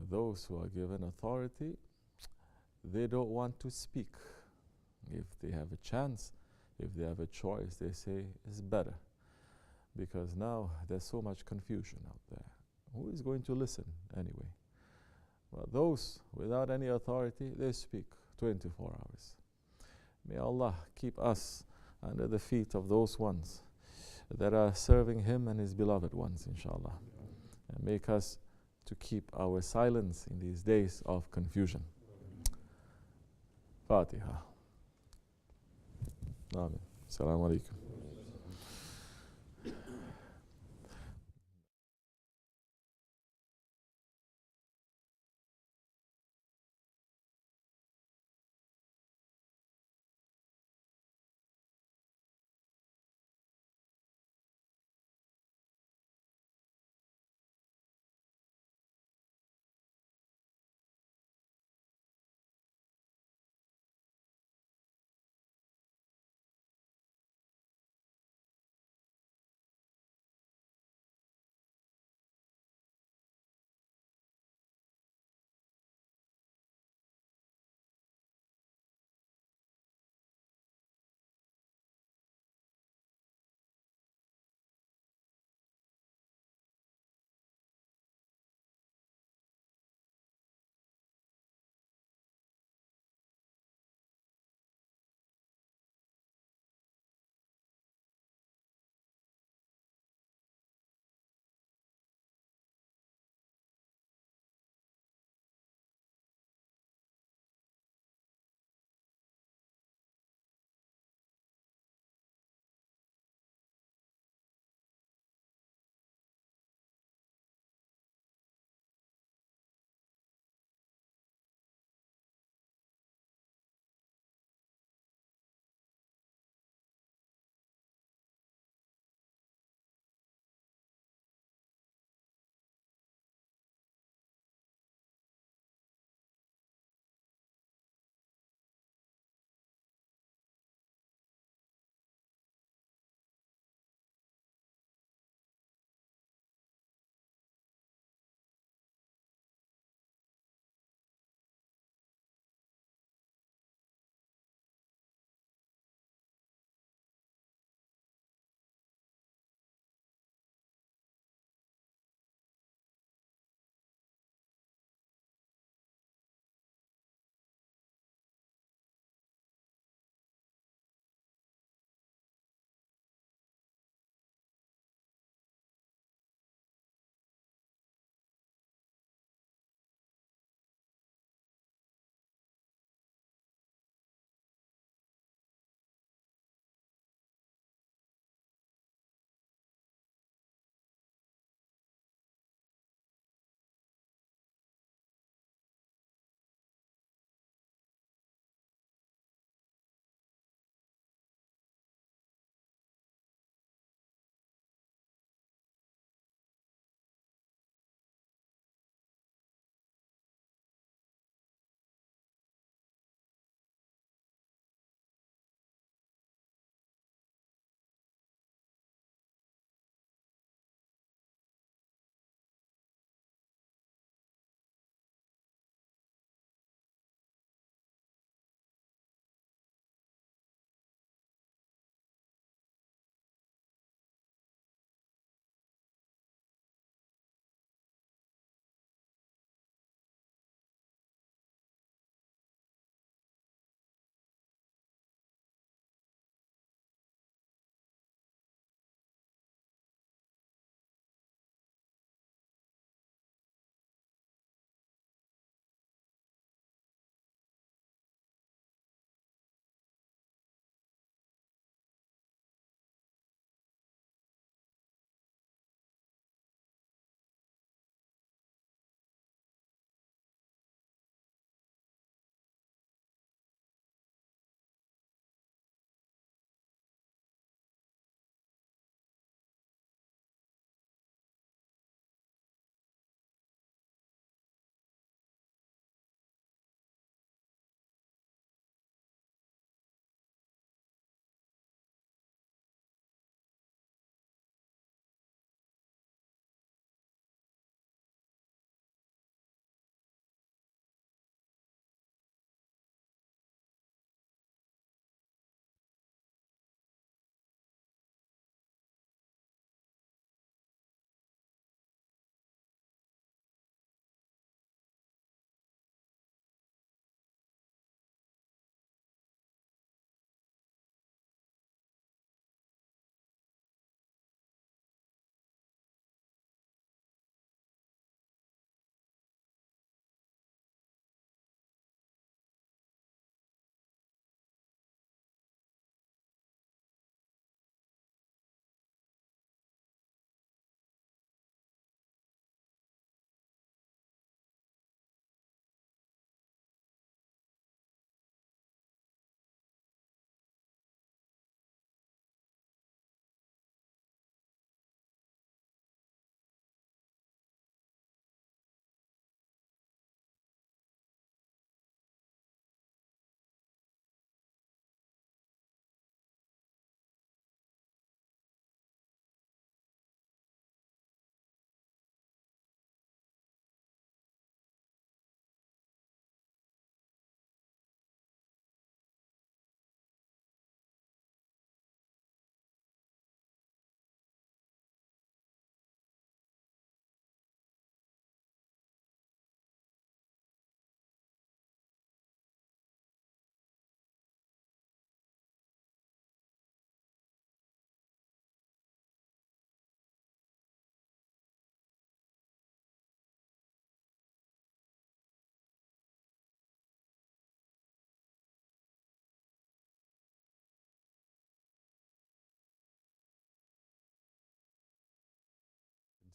Those who are given authority, they don't want to speak. If they have a chance, if they have a choice, they say it's better. Because now there's so much confusion out there. Who is going to listen anyway? Well, those without any authority, they speak 24 hours. May Allah keep us under the feet of those ones that are serving Him and His beloved ones, inshallah. And make us to keep our silence in these days of confusion. Fatiha. Amen. Assalamu alaikum.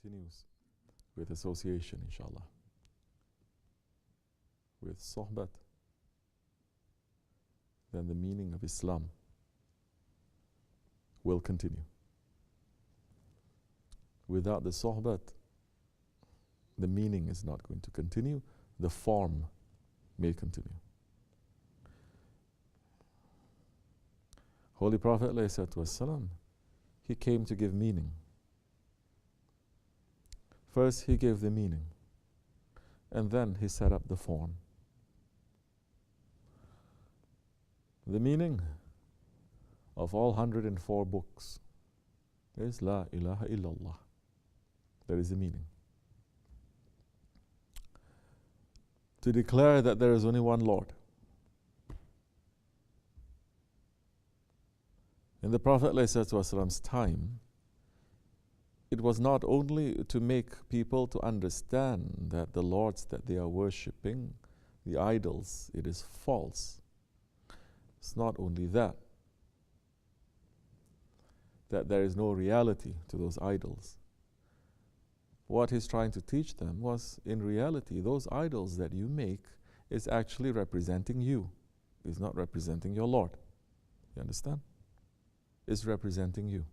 continues with association, inshallah. With sohbat, then the meaning of Islam will continue. Without the sohbat, the meaning is not going to continue, the form may continue. Holy Prophet ﷺ, he came to give meaning. First he gave the meaning, and then he set up the form. The meaning of all 104 books is La ilaha illallah. That is the meaning. To declare that there is only one Lord. In the Prophet ﷺ's time, it was not only to make people to understand that the lords that they are worshipping, the idols, it is false. It's not only that there is no reality to those idols. What he's trying to teach them was, in reality, those idols that you make is actually representing you. It's not representing your Lord. You understand? It's representing you.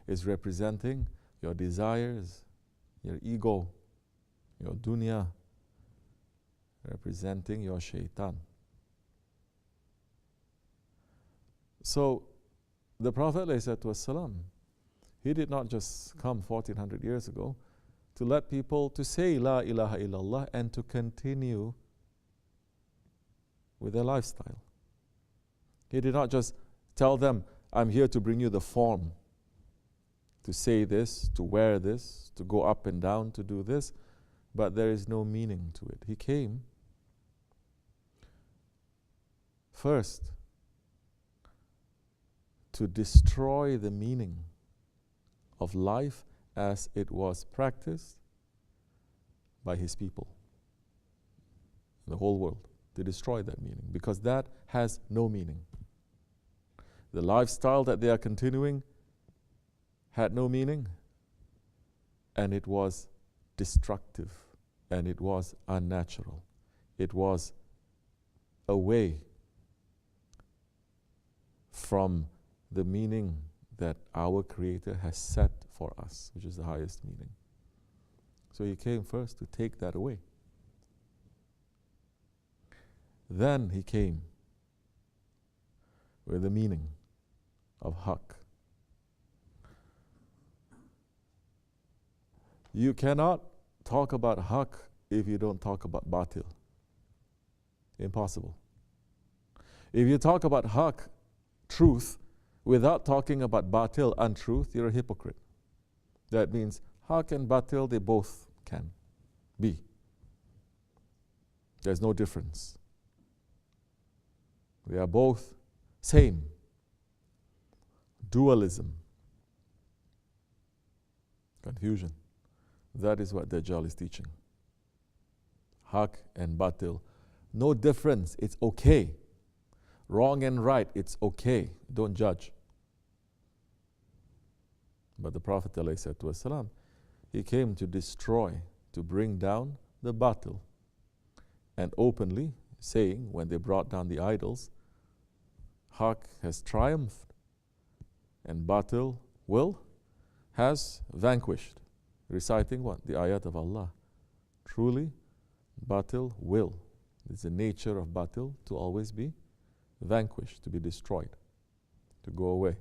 It's representing your desires, your ego, your dunya, representing your shaitan. So, the Prophet ﷺ, he did not just come 1400 years ago to let people to say La ilaha illallah and to continue with their lifestyle. He did not just tell them, I'm here to bring you the form, to say this, to wear this, to go up and down, to do this, but there is no meaning to it. He came first to destroy the meaning of life as it was practiced by his people, the whole world, to destroy that meaning, because that has no meaning. The lifestyle that they are continuing had no meaning, and it was destructive, and it was unnatural. It was away from the meaning that our Creator has set for us, which is the highest meaning. So he came first to take that away. Then he came with the meaning of haqq. You cannot talk about haqq if you don't talk about batil. Impossible. If you talk about haqq, truth, without talking about batil, untruth, you're a hypocrite. That means haqq and batil, they both can be. There's no difference. They are both same. Dualism. Confusion. That is what Dajjal is teaching. Haqq and batil. No difference. It's okay. Wrong and right, it's okay. Don't judge. But the Prophet ﷺ, he came to destroy, to bring down the batil. And openly saying, when they brought down the idols, haqq has triumphed and batil has vanquished. Reciting what? The ayat of Allah. Truly, batil will. It's the nature of batil to always be vanquished, to be destroyed, to go away.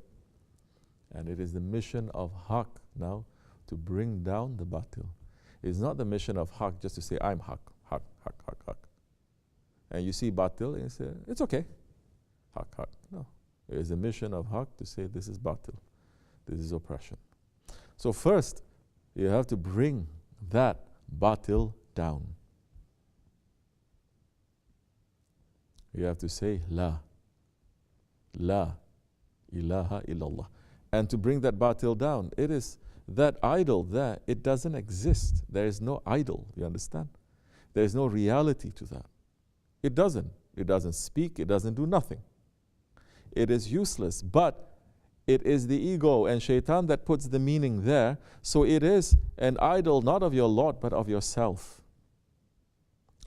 And it is the mission of haqq now to bring down the batil. It's not the mission of haqq just to say, I'm haqq, haqq, haqq, haqq, haqq. And you see batil and you say, it's okay, haqq, haqq. No. It is the mission of haqq to say, this is batil, this is oppression. So first, you have to bring that batil down. You have to say, La ilaha illallah. And to bring that batil down, it is that idol there, it doesn't exist. There is no idol, you understand? There is no reality to that. It doesn't. It doesn't speak, it doesn't do nothing. It is useless, but it is the ego and shaitan that puts the meaning there. So it is an idol not of your Lord, but of yourself.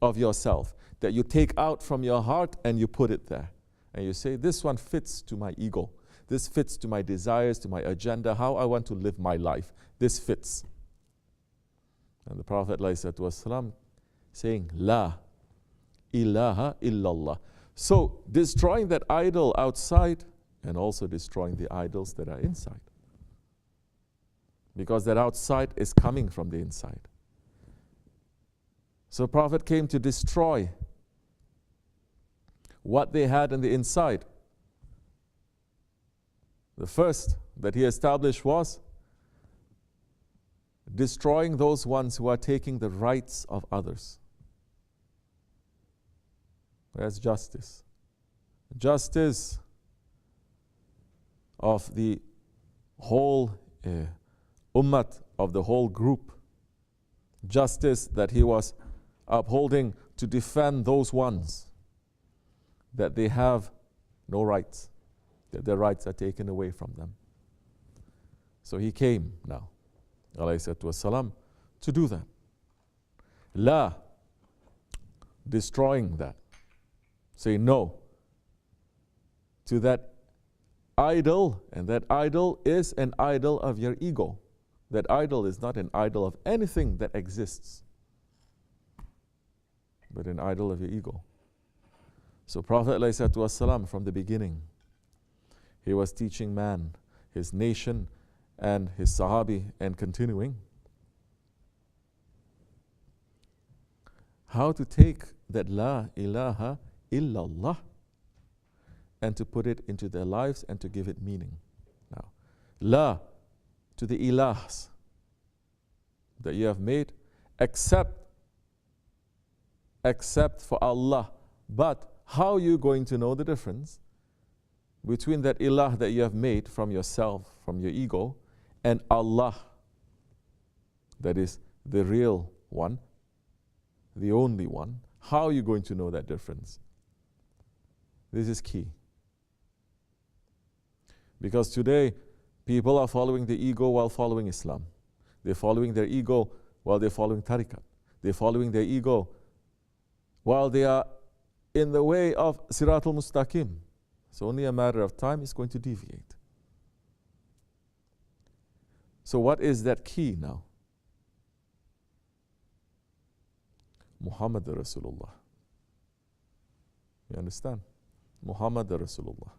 Of yourself. That you take out from your heart and you put it there. And you say, this one fits to my ego. This fits to my desires, to my agenda, how I want to live my life. This fits. And the Prophet ﷺ saying, La ilaha illallah. So destroying that idol outside and also destroying the idols that are inside. Because that outside is coming from the inside. So Prophet came to destroy what they had in the inside. The first that he established was destroying those ones who are taking the rights of others. Where's justice? Justice of the whole ummat, of the whole group. Justice that he was upholding to defend those ones that they have no rights, that their rights are taken away from them. So he came now, ﷺ, to do that. La, destroying that. Say no to that idol, and that idol is an idol of your ego. That idol is not an idol of anything that exists, but an idol of your ego. So Prophet ﷺ, from the beginning, he was teaching man, his nation, and his Sahabi, and continuing, how to take that La ilaha illallah and to put it into their lives and to give it meaning. Now, La to the ilahs that you have made, except for Allah. But how are you going to know the difference between that ilah that you have made from yourself, from your ego, and Allah, that is the real one, the only one? How are you going to know that difference? This is key. Because today, people are following the ego while following Islam. They're following their ego while they're following tariqat. They're following their ego while they are in the way of Siratul Mustaqim. It's only a matter of time, it's going to deviate. So what is that key now? Muhammad Rasulullah. You understand? Muhammad Rasulullah.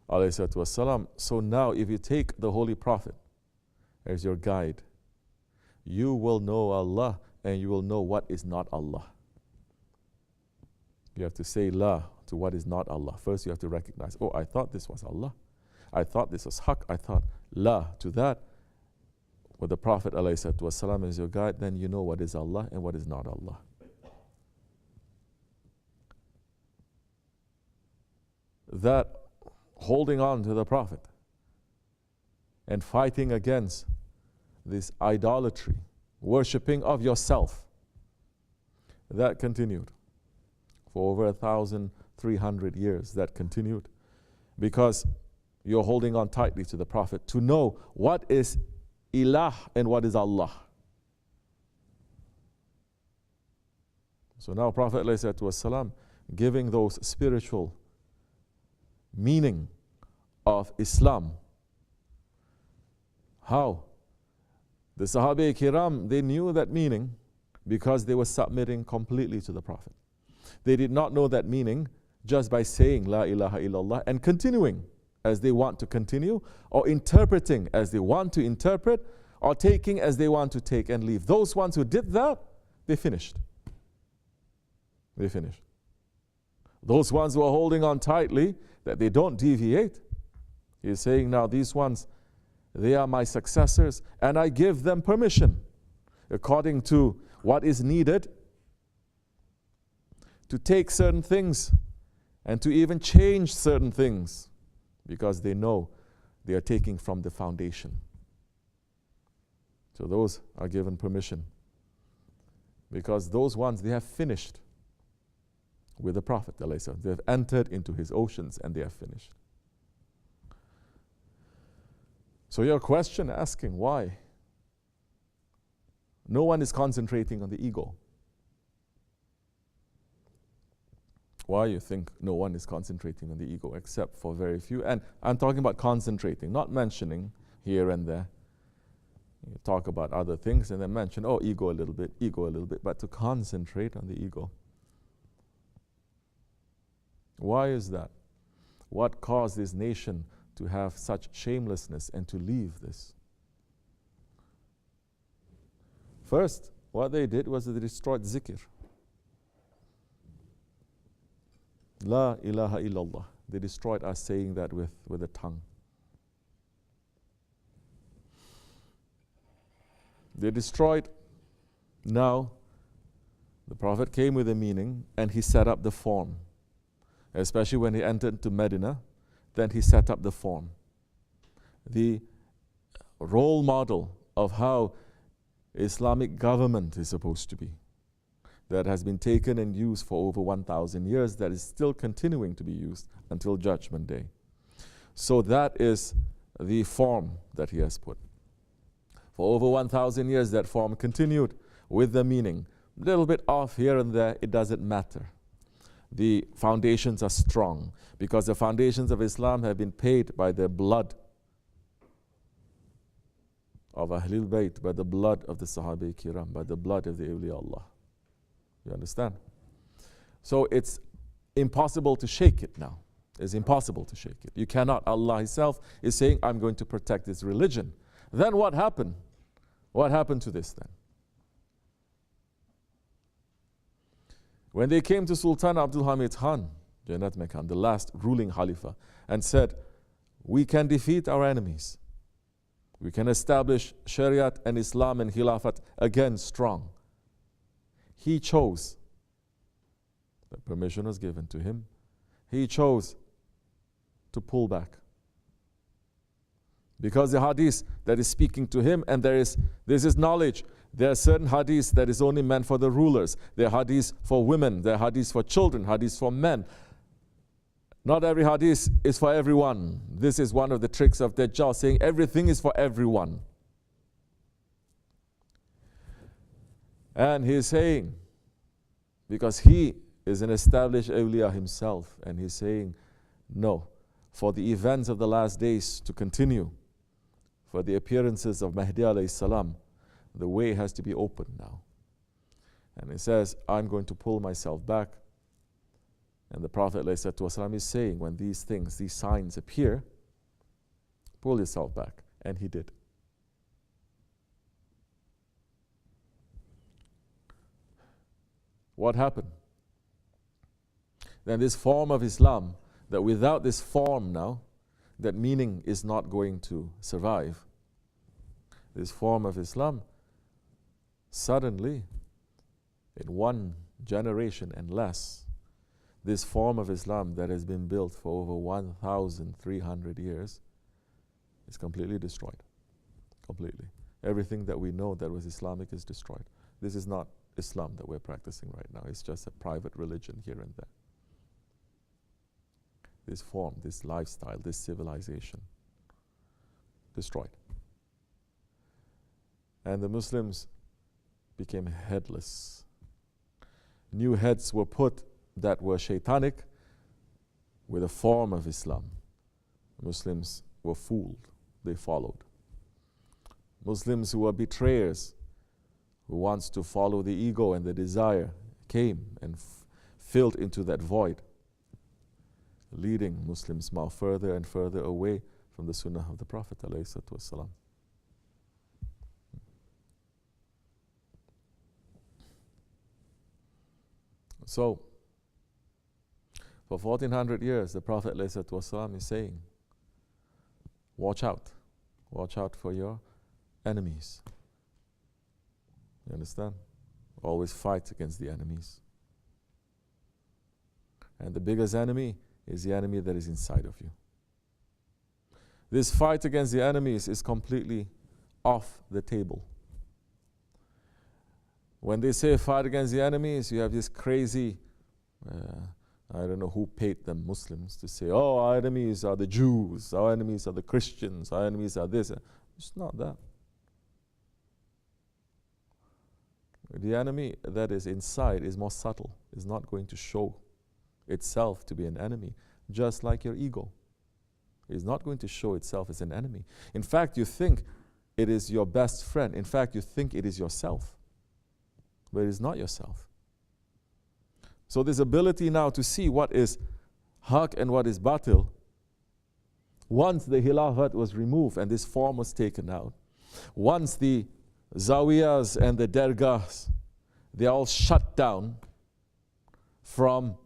ﷺ. So now if you take the Holy Prophet as your guide, you will know Allah and you will know what is not Allah. You have to say La to what is not Allah. First you have to recognize, oh, I thought this was Allah. I thought this was Haqq. I thought La to that. With the Prophet ﷺ as your guide, then you know what is Allah and what is not Allah. That holding on to the Prophet and fighting against this idolatry, worshipping of yourself, that continued for over 1,300 years. That continued because you're holding on tightly to the Prophet to know what is ilah and what is Allah. So now Prophet ﷺ giving those spiritual meaning of Islam. How? The Sahabi Kiram, they knew that meaning because they were submitting completely to the Prophet. They did not know that meaning just by saying La ilaha illallah and continuing as they want to continue, or interpreting as they want to interpret, or taking as they want to take and leave. Those ones who did that, they finished. They finished. Those ones who are holding on tightly, that they don't deviate, he's saying now these ones, they are my successors, and I give them permission according to what is needed to take certain things and to even change certain things, because they know they are taking from the foundation. So those are given permission, because those ones, they have finished with the Prophet. They have entered into his oceans and they have finished. So your question asking why? No one is concentrating on the ego. Why you think no one is concentrating on the ego except for very few? And I'm talking about concentrating, not mentioning here and there. You talk about other things and then mention, oh, ego a little bit, but to concentrate on the ego. Why is that? What caused this nation to have such shamelessness and to leave this? First, what they did was they destroyed zikr. La ilaha illallah. They destroyed us saying that with the tongue. They destroyed. Now, the Prophet came with a meaning and he set up the form. Especially when he entered to Medina, then he set up the form. The role model of how Islamic government is supposed to be, that has been taken and used for over 1,000 years, that is still continuing to be used until Judgment Day. So that is the form that he has put. For over 1,000 years, that form continued with the meaning. A little bit off here and there, it doesn't matter. The foundations are strong because the foundations of Islam have been paid by the blood of Ahlul Bayt, by the blood of the Sahaba Kiram, by the blood of the Awliya Allah. You understand? So it's impossible to shake it now. It's impossible to shake it. You cannot. Allah Himself is saying, I'm going to protect this religion. Then what happened? What happened to this then? When they came to Sultan Abdul Hamid Khan, Jannat Mekhan, the last ruling Khalifa, and said, we can defeat our enemies. We can establish Shariat and Islam and Khilafat again strong. He chose, the permission was given to him, he chose to pull back. Because the hadith that is speaking to him, and this is knowledge. There are certain hadiths that is only meant for the rulers. There are hadiths for women. There are hadiths for children, hadiths for men. Not every hadith is for everyone. This is one of the tricks of Dajjal, saying everything is for everyone. And he's saying, because he is an established awliya himself, and he's saying, no, for the events of the last days to continue, for the appearances of Mahdi alayhi salam, the way has to be open now. And he says, I'm going to pull myself back. And the Prophet ﷺ is saying, when these things, these signs appear, pull yourself back. And he did. What happened? Then this form of Islam, that without this form now, that meaning is not going to survive. This form of Islam, suddenly, in one generation and less, this form of Islam that has been built for over 1,300 years is completely destroyed. Completely. Everything that we know that was Islamic is destroyed. This is not Islam that we're practicing right now. It's just a private religion here and there. This form, this lifestyle, this civilization, destroyed. And the Muslims became headless. New heads were put that were shaitanic with a form of Islam. Muslims were fooled. They followed. Muslims who were betrayers, who wants to follow the ego and the desire, came and filled into that void, leading Muslims now further and further away from the Sunnah of the Prophet ﷺ. So, for 1400 years, the Prophet ﷺ is saying, watch out for your enemies. You understand? Always fight against the enemies. And the biggest enemy is the enemy that is inside of you. This fight against the enemies is completely off the table. When they say fight against the enemies, you have this crazy I don't know who paid them, Muslims, to say, oh, our enemies are the Jews, our enemies are the Christians, our enemies are this. It's not that. The enemy that is inside is more subtle, is not going to show itself to be an enemy, just like your ego. It is not going to show itself as an enemy. In fact, you think it is your best friend. In fact, you think it is yourself, but it is not yourself. So this ability now to see what is haq and what is batil, once the Khilafat was removed and this form was taken out, once the zawiyas and the dergahs, they all shut down from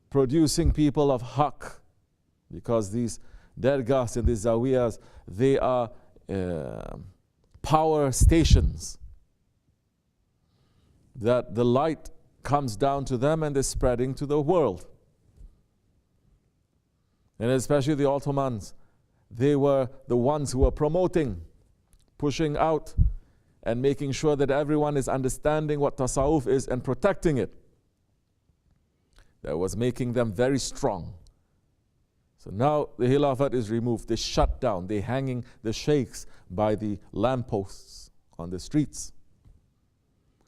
producing people of haq, because these dergahs and these zawiyas, they are power stations that the light comes down to them and is spreading to the world. And especially the Ottomans, they were the ones who were promoting, pushing out, and making sure that everyone is understanding what tasawwuf is and protecting it. That was making them very strong. So now the Khilafat is removed. They shut down. They're hanging the sheikhs by the lampposts on the streets.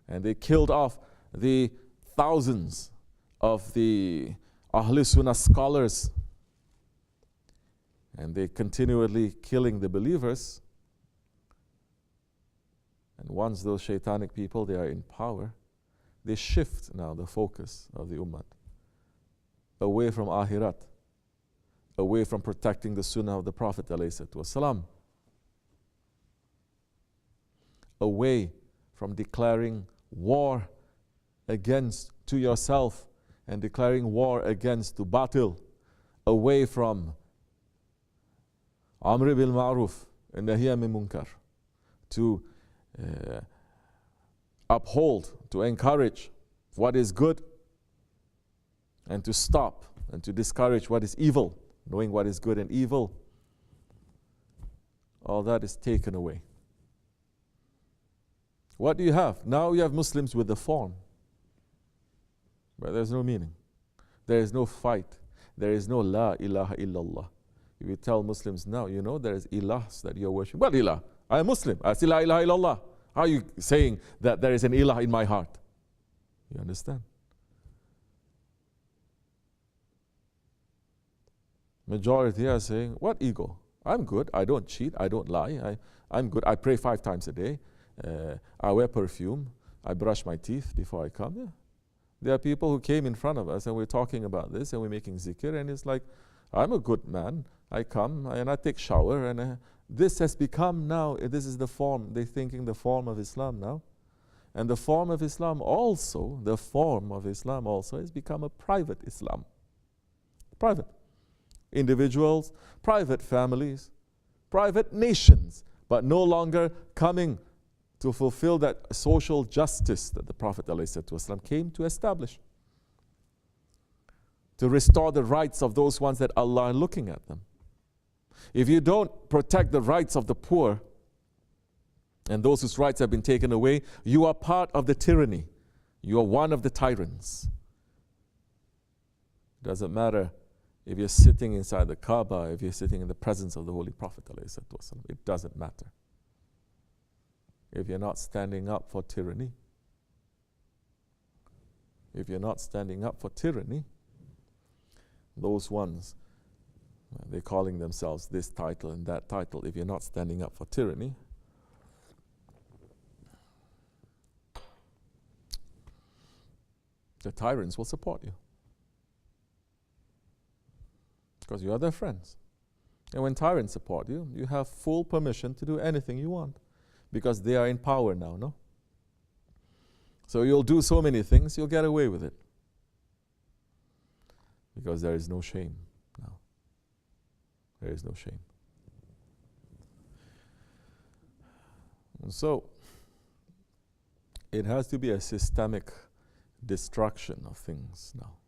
And they killed off the thousands of the Ahl Sunnah scholars. And they continually killing the believers. And once those shaitanic people, they are in power, they shift now the focus of the ummah away from akhirat, away from protecting the sunnah of the Prophet ﷺ, away from declaring war to yourself and declaring war against the batil, away from amr bil ma'ruf and nahy anil munkar, to uphold, to encourage what is good, and to stop and to discourage what is evil, knowing what is good and evil. All that is taken away. What do you have? Now you have Muslims with the form, but there's no meaning. There is no fight. There is no La ilaha illallah. If you tell Muslims now, you know there is ilahs that you're worshipping. What ilah? I am Muslim. I say La ilaha illallah. How are you saying that there is an ilah in my heart? You understand? Majority are saying, what ego? I'm good. I don't cheat. I don't lie. I'm good. I pray 5 times a day. I wear perfume. I brush my teeth before I come. Yeah. There are people who came in front of us and we're talking about this and we're making zikr, and it's like, I'm a good man. I come and I take shower, and this has become now, this is the form. They're thinking the form of Islam now. And the form of Islam also has become a private Islam. Private. Individuals, private families, private nations, but no longer coming to fulfill that social justice that the Prophet ﷺ came to establish. To restore the rights of those ones that Allah are looking at them. If you don't protect the rights of the poor and those whose rights have been taken away, you are part of the tyranny. You are one of the tyrants. It doesn't matter if you're sitting inside the Kaaba, if you're sitting in the presence of the Holy Prophet ﷺ, it doesn't matter. If you're not standing up for tyranny, those ones, they're calling themselves this title and that title. If you're not standing up for tyranny, the tyrants will support you. Because you are their friends. And when tyrants support you, you have full permission to do anything you want. Because they are in power now, no? So you'll do so many things, you'll get away with it. Because there is no shame now. There is no shame. And so, it has to be a systemic destruction of things now.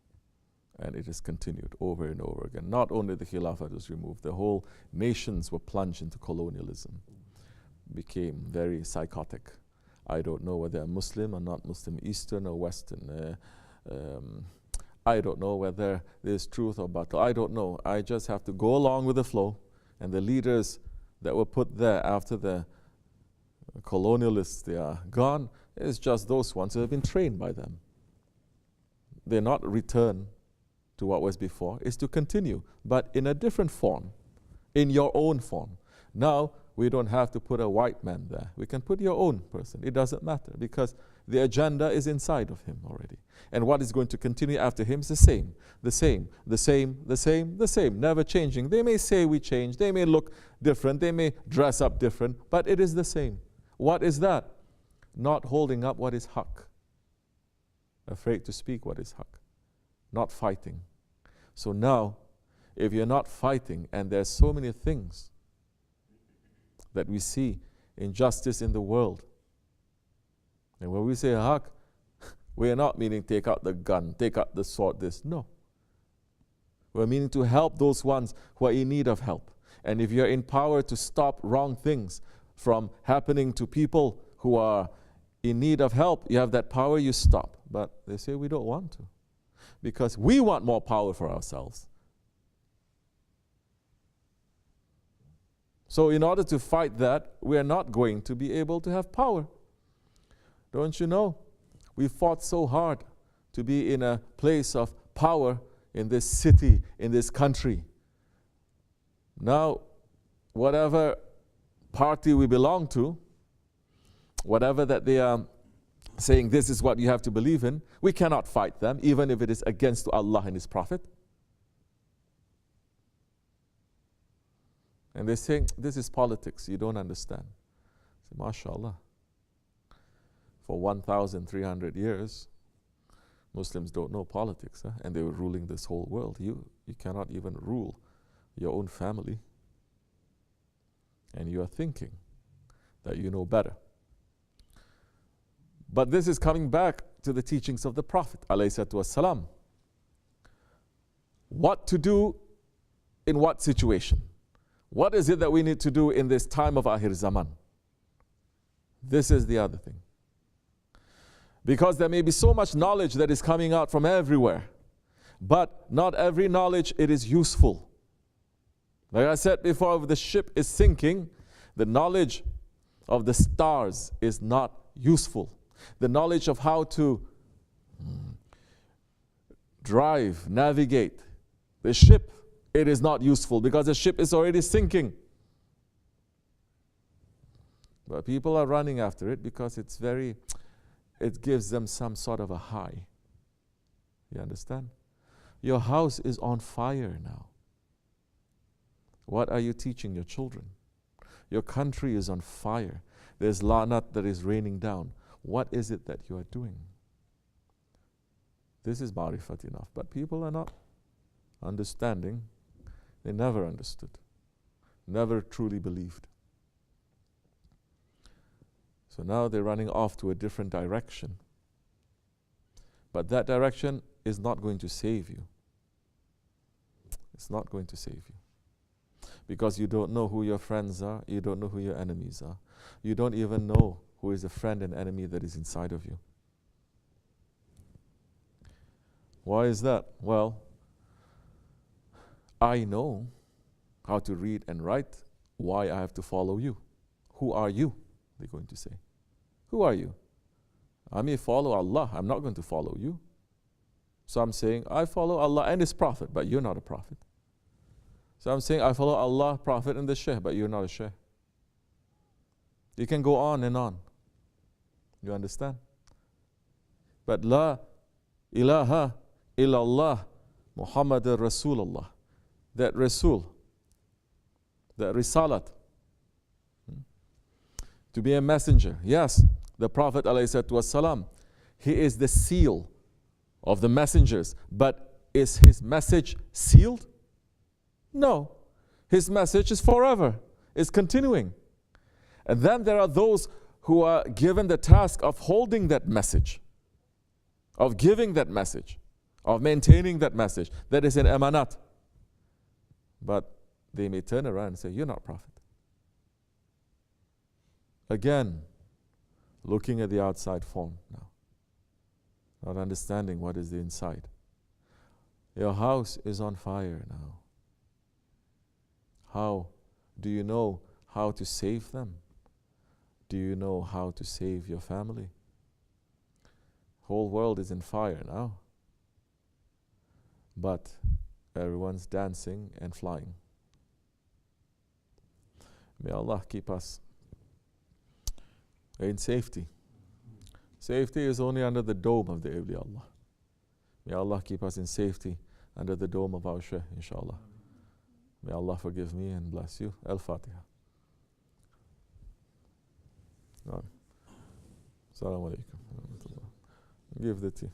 And it is continued over and over again. Not only the Khilafat was removed, the whole nations were plunged into colonialism. Became very psychotic. I don't know whether they're Muslim or not Muslim, Eastern or Western, I don't know whether there's truth or battle. I don't know. I just have to go along with the flow. And the leaders that were put there after the colonialists, they are gone. It's just those ones who have been trained by them. They're not return to what was before. It's to continue, but in a different form, in your own form. Now, we don't have to put a white man there. We can put your own person. It doesn't matter because the agenda is inside of him already. And what is going to continue after him is the same, the same, the same, the same, the same, never changing. They may say we change. They may look different. They may dress up different, but it is the same. What is that? Not holding up what is haq. Afraid to speak what is haq. Not fighting. So now, if you're not fighting, and there's so many things that we see, injustice in the world, and when we say haq, we are not meaning take out the gun, take out the sword, this. No. We're meaning to help those ones who are in need of help. And if you're in power to stop wrong things from happening to people who are in need of help, you have that power, you stop. But they say we don't want to, because we want more power for ourselves. So in order to fight that, we are not going to be able to have power. Don't you know? We fought so hard to be in a place of power in this city, in this country. Now, whatever party we belong to, whatever that they are saying this is what you have to believe in, we cannot fight them, even if it is against Allah and His Prophet. And they're saying, this is politics, you don't understand. I say, MashaAllah. For 1,300 years, Muslims don't know politics, and they were ruling this whole world. You cannot even rule your own family. And you are thinking that you know better. But this is coming back to the teachings of the Prophet, ﷺ. What to do in what situation? What is it that we need to do in this time of Akhir Zaman? This is the other thing. Because there may be so much knowledge that is coming out from everywhere, but not every knowledge, it is useful. Like I said before, if the ship is sinking, the knowledge of the stars is not useful. The knowledge of how to drive, navigate the ship, it is not useful because the ship is already sinking. But people are running after it because it gives them some sort of a high. You understand? Your house is on fire now. What are you teaching your children? Your country is on fire. There's lanat that is raining down. What is it that you are doing? This is ma'rifat enough. But people are not understanding. They never understood. Never truly believed. So now they're running off to a different direction. But that direction is not going to save you. It's not going to save you. Because you don't know who your friends are, you don't know who your enemies are. You don't even know who is a friend and enemy that is inside of you. Why is that? Well, I know how to read and write. Why I have to follow you? Who are you? They're going to say. Who are you? I may follow Allah. I'm not going to follow you. So I'm saying, I follow Allah and His Prophet, but you're not a prophet. So I'm saying, I follow Allah, Prophet, and the Shaykh, but you're not a Shaykh. You can go on and on. You understand? But La ilaha illallah Muhammadur Rasulullah. That Rasul, that Risalat, to be a messenger. Yes, the Prophet ﷺ, he is the seal of the messengers. But is his message sealed? No. His message is forever. It's continuing. And then there are those who are given the task of holding that message, of giving that message, of maintaining that message. That is an amanat. But they may turn around and say, you're not prophet. Again, looking at the outside form now, not understanding what is the inside. Your house is on fire now. How do you know how to save them? Do you know how to save your family? Whole world is in fire now. But everyone's dancing and flying. May Allah keep us in safety. Safety is only under the dome of the awliya Allah. May Allah keep us in safety under the dome of our Shaykh, inshallah. May Allah forgive me and bless you. Al-Fatiha. Assalamu alaikum. Give the tea.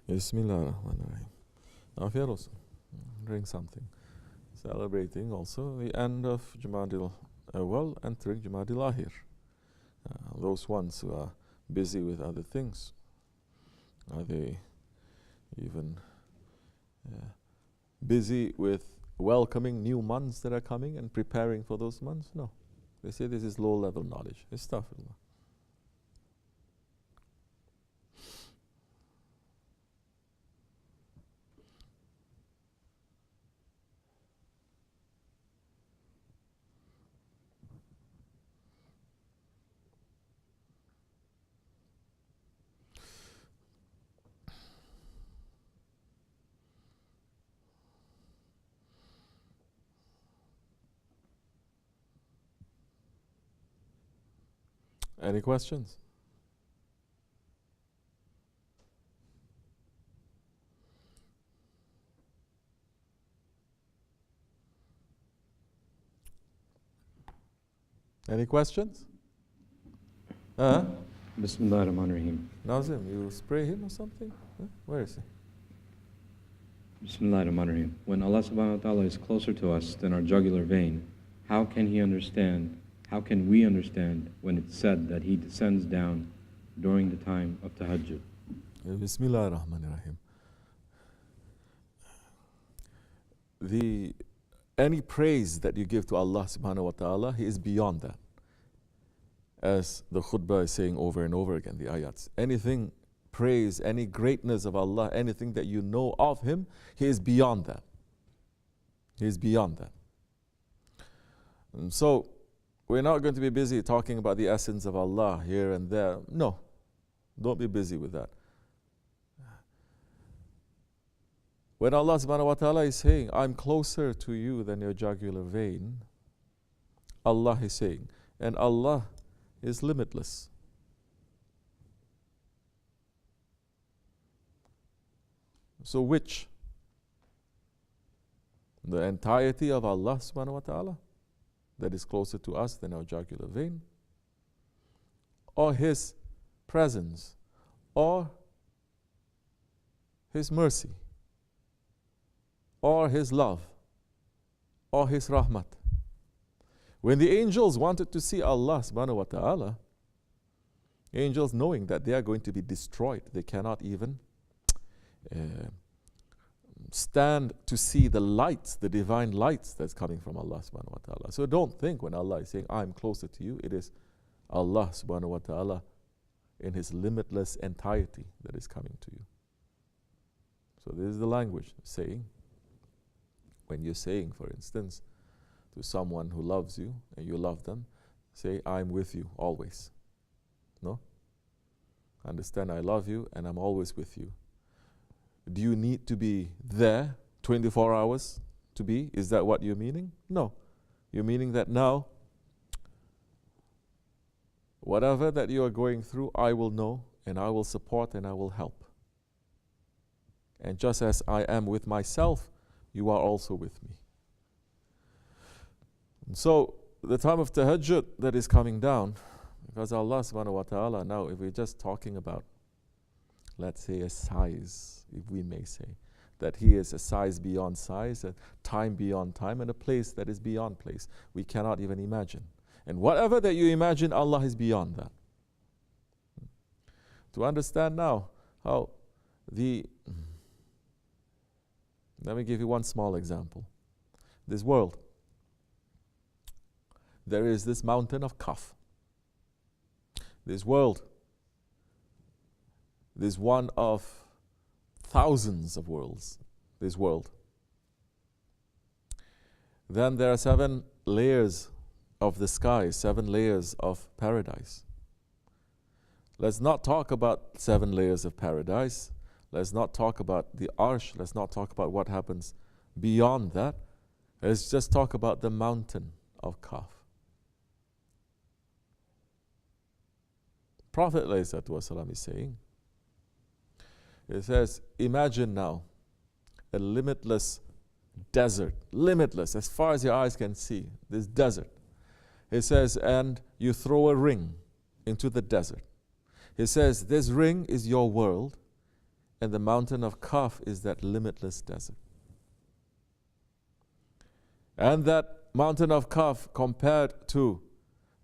Bismillah ar-Rahman ar-Rahim. Afiyat olsun. Drink something. Celebrating also the end of Jumadil Awal, entering Jumadil Akhir. Those ones who are busy with other things, are they even busy with welcoming new months that are coming and preparing for those months? No. They say this is low-level knowledge. Astaghfirullah. Any questions? Any questions? Bismillah ar-Rahman ar-Rahim. Nazim, you spray him or something? Where is he? Bismillah ar-Rahman ar-Rahim. When Allah subhanahu wa ta'ala is closer to us than our jugular vein, how can we understand when it's said that He descends down during the time of tahajjud? Bismillah ar-Rahman ar-Rahim. Any praise that you give to Allah subhanahu wa ta'ala, He is beyond that. As the khutbah is saying over and over again, the ayats. Anything, praise, any greatness of Allah, anything that you know of Him, He is beyond that. He is beyond that. And so, we're not going to be busy talking about the essence of Allah here and there. No, don't be busy with that. When Allah subhanahu wa ta'ala is saying, I'm closer to you than your jugular vein, Allah is saying, and Allah is limitless. So which? The entirety of Allah subhanahu wa ta'ala that is closer to us than our jugular vein, or His presence, or His mercy, or His love, or His rahmat. When the angels wanted to see Allah subhanahu wa ta'ala, angels knowing that they are going to be destroyed, they cannot even stand to see the lights, the divine lights that's coming from Allah subhanahu wa ta'ala. So don't think when Allah is saying, I'm closer to you, it is Allah subhanahu wa ta'ala in His limitless entirety that is coming to you. So this is the language saying. When you're saying, for instance, to someone who loves you and you love them, say, I'm with you always. No? Understand, I love you and I'm always with you. Do you need to be there 24 hours to be? Is that what you're meaning? No. You're meaning that now, whatever that you are going through, I will know and I will support and I will help. And just as I am with myself, you are also with me. And so, the time of tahajjud that is coming down, because Allah subhanahu wa ta'ala, now if we're just talking about, let's say, a size, if we may say, that He is a size beyond size, a time beyond time, and a place that is beyond place. We cannot even imagine. And whatever that you imagine, Allah is beyond that. to understand now how let me give you one small example. This world, there is this mountain of Kaf. This world is one of thousands of worlds, this world. Then there are 7 layers of the sky, 7 layers of paradise. Let's not talk about 7 layers of paradise. Let's not talk about the arsh. Let's not talk about what happens beyond that. Let's just talk about the mountain of Kaf. Prophet ﷺ is saying, it says, imagine now a limitless desert, limitless as far as your eyes can see, this desert. It says, and you throw a ring into the desert. He says, this ring is your world, and the mountain of Kaf is that limitless desert. And that mountain of Kaf compared to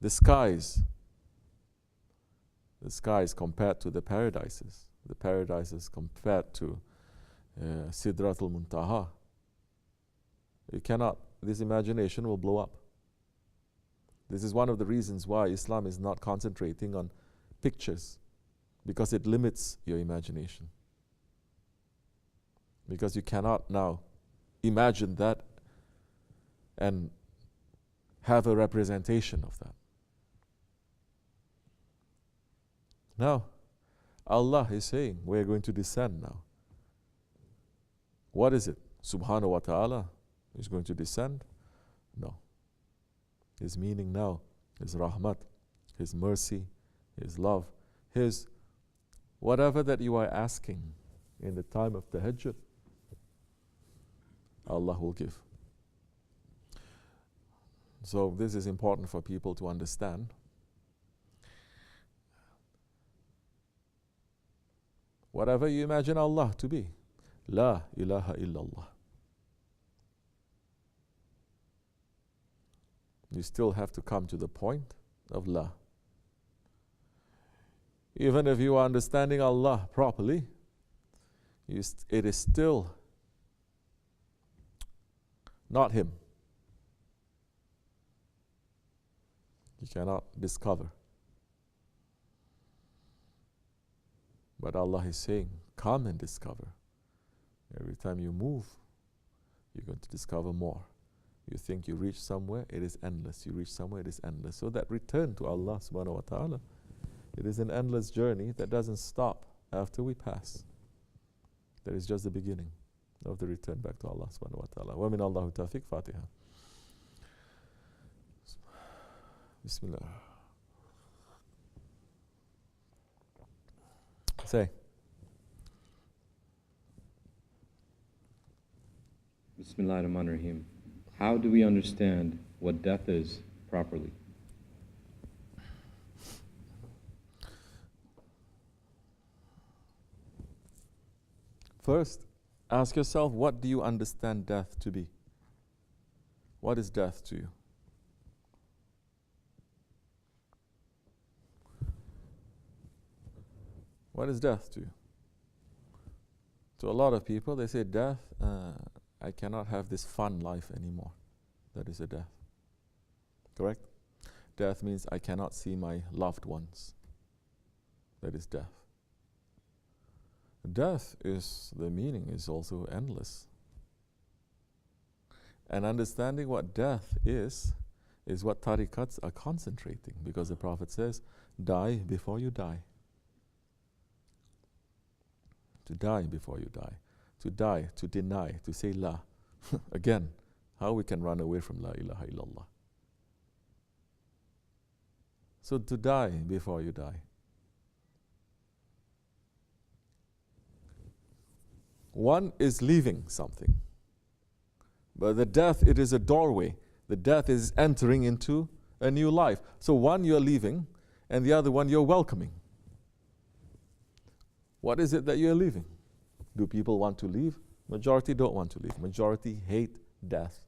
the skies compared to the paradises compared to Sidratul Muntaha. You cannot, this imagination will blow up. This is one of the reasons why Islam is not concentrating on pictures, because it limits your imagination. Because you cannot now imagine that and have a representation of that. Now, Allah is saying, we're going to descend now. What is it? Subhanahu wa ta'ala is going to descend? No. His meaning now is rahmat, His mercy, His love, His whatever that you are asking in the time of tahajjud, Allah will give. So this is important for people to understand. Whatever you imagine Allah to be, La ilaha illallah. You still have to come to the point of La. Even if you are understanding Allah properly, it is still not Him. You cannot discover. But Allah is saying, come and discover. Every time you move, you're going to discover more. You think you reach somewhere, it is endless. You reach somewhere, it is endless. So that return to Allah subhanahu wa ta'ala, it is an endless journey that doesn't stop after we pass. That is just the beginning of the return back to Allah subhanahu wa ta'ala. Wa min Allahu tawfiq. Fatiha. Bismillah. Say. Bismillahirrahmanirrahim. How do we understand what death is properly? First, ask yourself, what do you understand death to be? What is death to you? What is death to you? To a lot of people, they say death, I cannot have this fun life anymore. That is a death. Correct? Death means I cannot see my loved ones. That is death. Death is, the meaning is also endless. And understanding what death is what tariqats are concentrating, because the Prophet says, die before you die. To die before you die. To die, to deny, to say La. Again, how we can run away from La ilaha illallah. So to die before you die. One is leaving something. But the death, it is a doorway. The death is entering into a new life. So one you're leaving, and the other one you're welcoming. What is it that you're leaving? Do people want to leave? Majority don't want to leave. Majority hate death.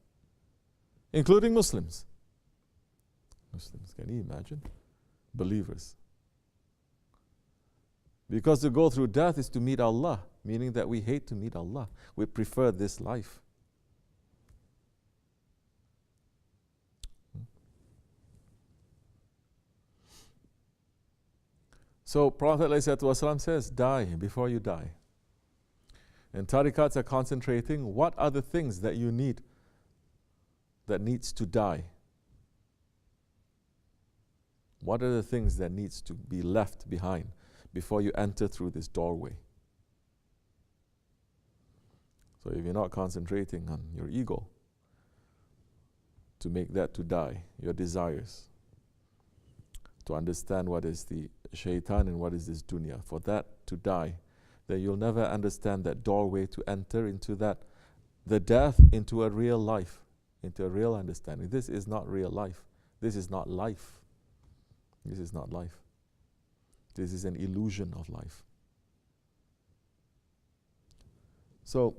Including Muslims. Muslims, can you imagine? Believers. Because to go through death is to meet Allah, meaning that we hate to meet Allah. We prefer this life. So Prophet ﷺ says, die before you die. And tariqats are concentrating, what are the things that you need, that needs to die? What are the things that needs to be left behind before you enter through this doorway? So if you're not concentrating on your ego, to make that to die, your desires, to understand what is the shaitan and what is this dunya, for that to die, then you'll never understand that doorway to enter into that, the death into a real life, into a real understanding. This is not real life. This is not life. This is not life. This is an illusion of life. So,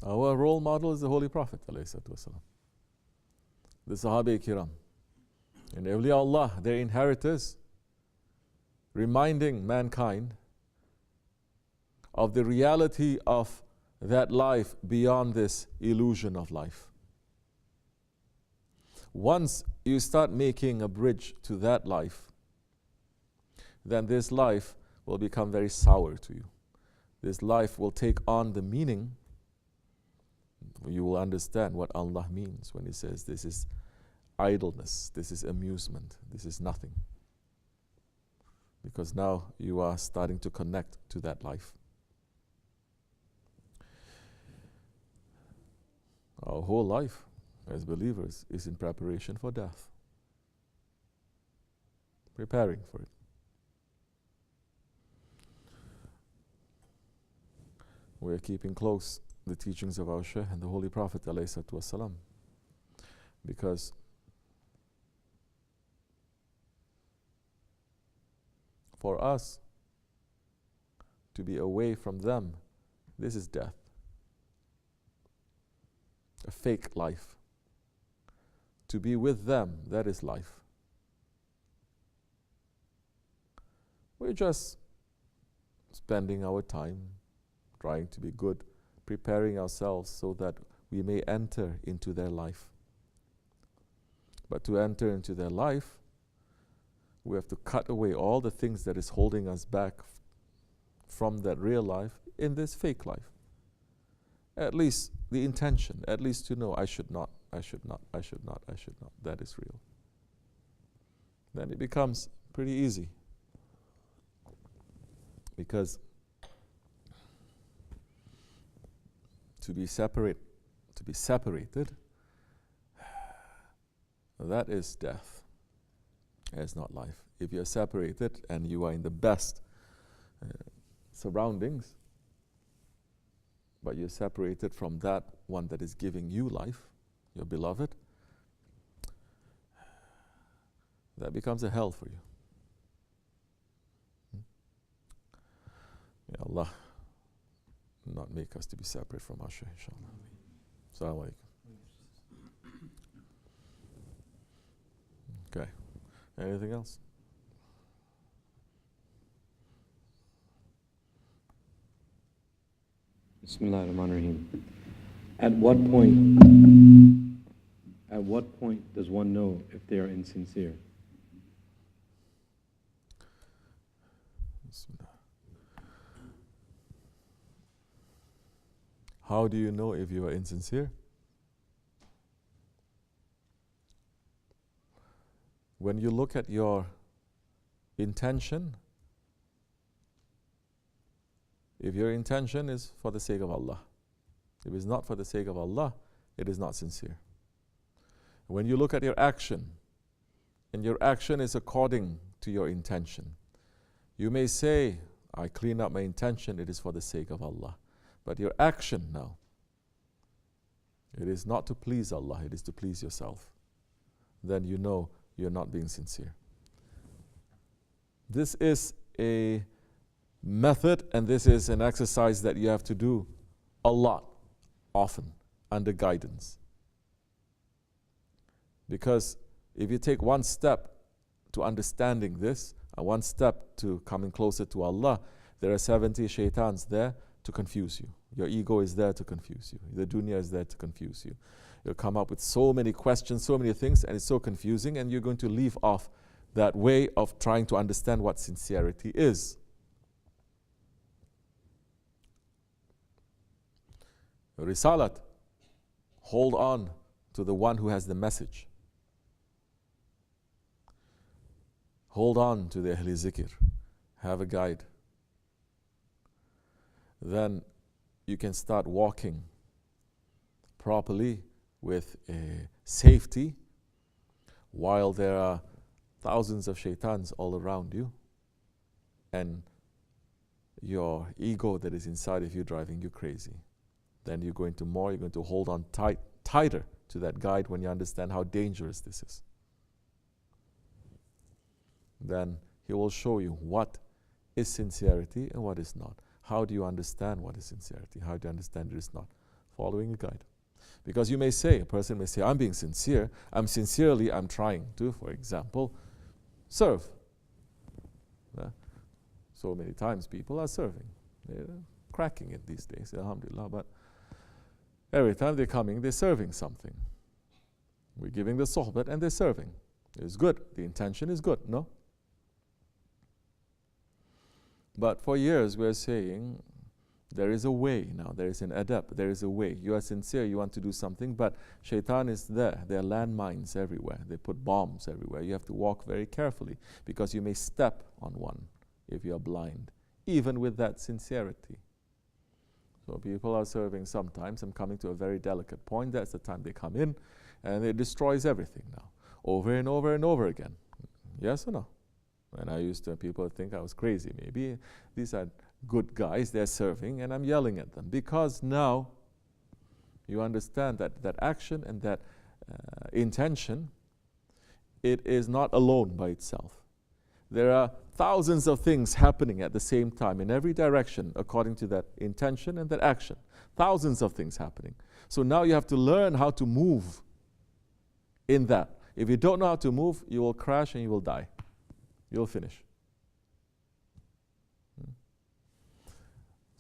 our role model is the Holy Prophet ﷺ, the Sahaba Kiram, and awliya Allah, their inheritors, reminding mankind of the reality of that life beyond this illusion of life. Once you start making a bridge to that life, then this life will become very sour to you. This life will take on the meaning. You will understand what Allah means when He says this is idleness, this is amusement, this is nothing. Because now you are starting to connect to that life. Our whole life as believers is in preparation for death. Preparing for it. We are keeping close the teachings of our Shaykh and the Holy Prophet ﷺ, because for us to be away from them, this is death. A fake life. To be with them, that is life. We're just spending our time trying to be good, preparing ourselves so that we may enter into their life. But to enter into their life, we have to cut away all the things that is holding us back from that real life in this fake life. At least the intention, at least to know I should not, I should not, I should not, I should not. That is real. Then it becomes pretty easy. Because to be separated, that is death. It's not life. If you're separated and you are in the best surroundings, but you're separated from that one that is giving you life, your beloved, that becomes a hell for you. May Allah not make us to be separate from our Shaykh, inshallah. Assalamu alaikum. Okay. Anything else? Bismillahirrahmanirrahim. At what point does one know if they are insincere? How do you know if you are insincere? When you look at your intention, if your intention is for the sake of Allah, if it's not for the sake of Allah, it is not sincere. When you look at your action, and your action is according to your intention, you may say, I clean up my intention, it is for the sake of Allah. But your action now, it is not to please Allah, it is to please yourself. Then you know you're not being sincere. This is a method and this is an exercise that you have to do a lot, often, under guidance. Because if you take one step to understanding this, and one step to coming closer to Allah, there are 70 shaitans there to confuse you. Your ego is there to confuse you. The dunya is there to confuse you. You'll come up with so many questions, so many things, and it's so confusing, and you're going to leave off that way of trying to understand what sincerity is. Risalat, hold on to the one who has the message. Hold on to the Ahli Zikr. Have a guide. Then you can start walking properly with safety while there are thousands of shaitans all around you and your ego that is inside of you driving you crazy. Then you're going to hold on tighter to that guide when you understand how dangerous this is. Then he will show you what is sincerity and what is not. How do you understand what is sincerity? How do you understand it is not? Following a guide. Because you may say, a person may say, I'm being sincere. I'm trying to, for example, serve. So many times people are serving. They're cracking it these days, alhamdulillah. But every time they're coming, they're serving something. We're giving the sohbat and they're serving. It's good. The intention is good, no? But for years we're saying there is a way now, there is an adab, there is a way. You are sincere, you want to do something, but shaitan is there. There are landmines everywhere. They put bombs everywhere. You have to walk very carefully because you may step on one if you are blind, even with that sincerity. So people are serving sometimes. I'm coming to a very delicate point. That's the time they come in and it destroys everything now, over and over and over again. Yes or no? And I used to, people think I was crazy maybe. These are good guys, they're serving, and I'm yelling at them. Because now you understand that that action and that intention, it is not alone by itself. There are thousands of things happening at the same time in every direction according to that intention and that action. Thousands of things happening. So now you have to learn how to move in that. If you don't know how to move, you will crash and you will die. You'll finish.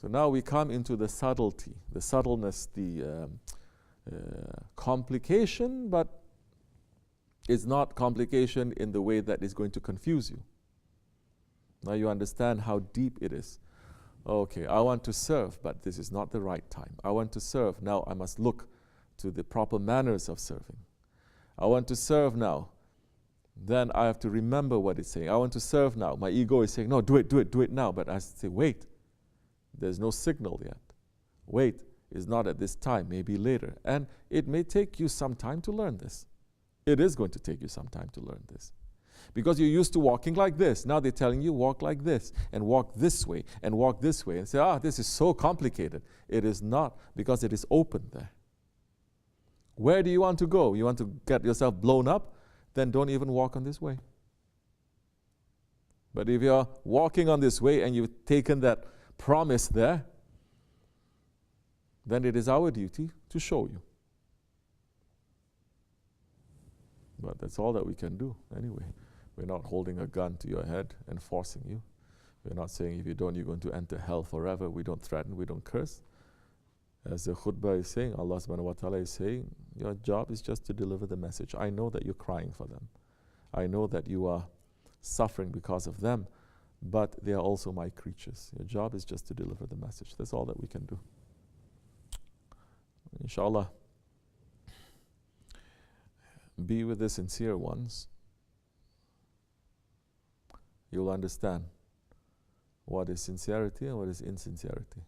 So now we come into the subtlety, the subtleness, the complication, but it's not complication in the way that is going to confuse you. Now you understand how deep it is. Okay, I want to serve, but this is not the right time. I want to serve, now I must look to the proper manners of serving. I want to serve now. Then I have to remember what it's saying. I want to serve now. My ego is saying, no, do it now. But I say, wait, there's no signal yet. Wait, it's not at this time, maybe later. And it may take you some time to learn this. It is going to take you some time to learn this. Because you're used to walking like this. Now they're telling you, walk like this, and walk this way, and walk this way. And say, this is so complicated. It is not, because it is open there. Where do you want to go? You want to get yourself blown up? Then don't even walk on this way. But if you're walking on this way and you've taken that promise there, then it is our duty to show you. But that's all that we can do anyway. We're not holding a gun to your head and forcing you. We're not saying if you don't, you're going to enter hell forever. We don't threaten, we don't curse. As the khutbah is saying, Allah subhanahu wa ta'ala is saying, your job is just to deliver the message. I know that you're crying for them. I know that you are suffering because of them, but they are also my creatures. Your job is just to deliver the message. That's all that we can do. Inshallah, be with the sincere ones. You'll understand what is sincerity and what is insincerity.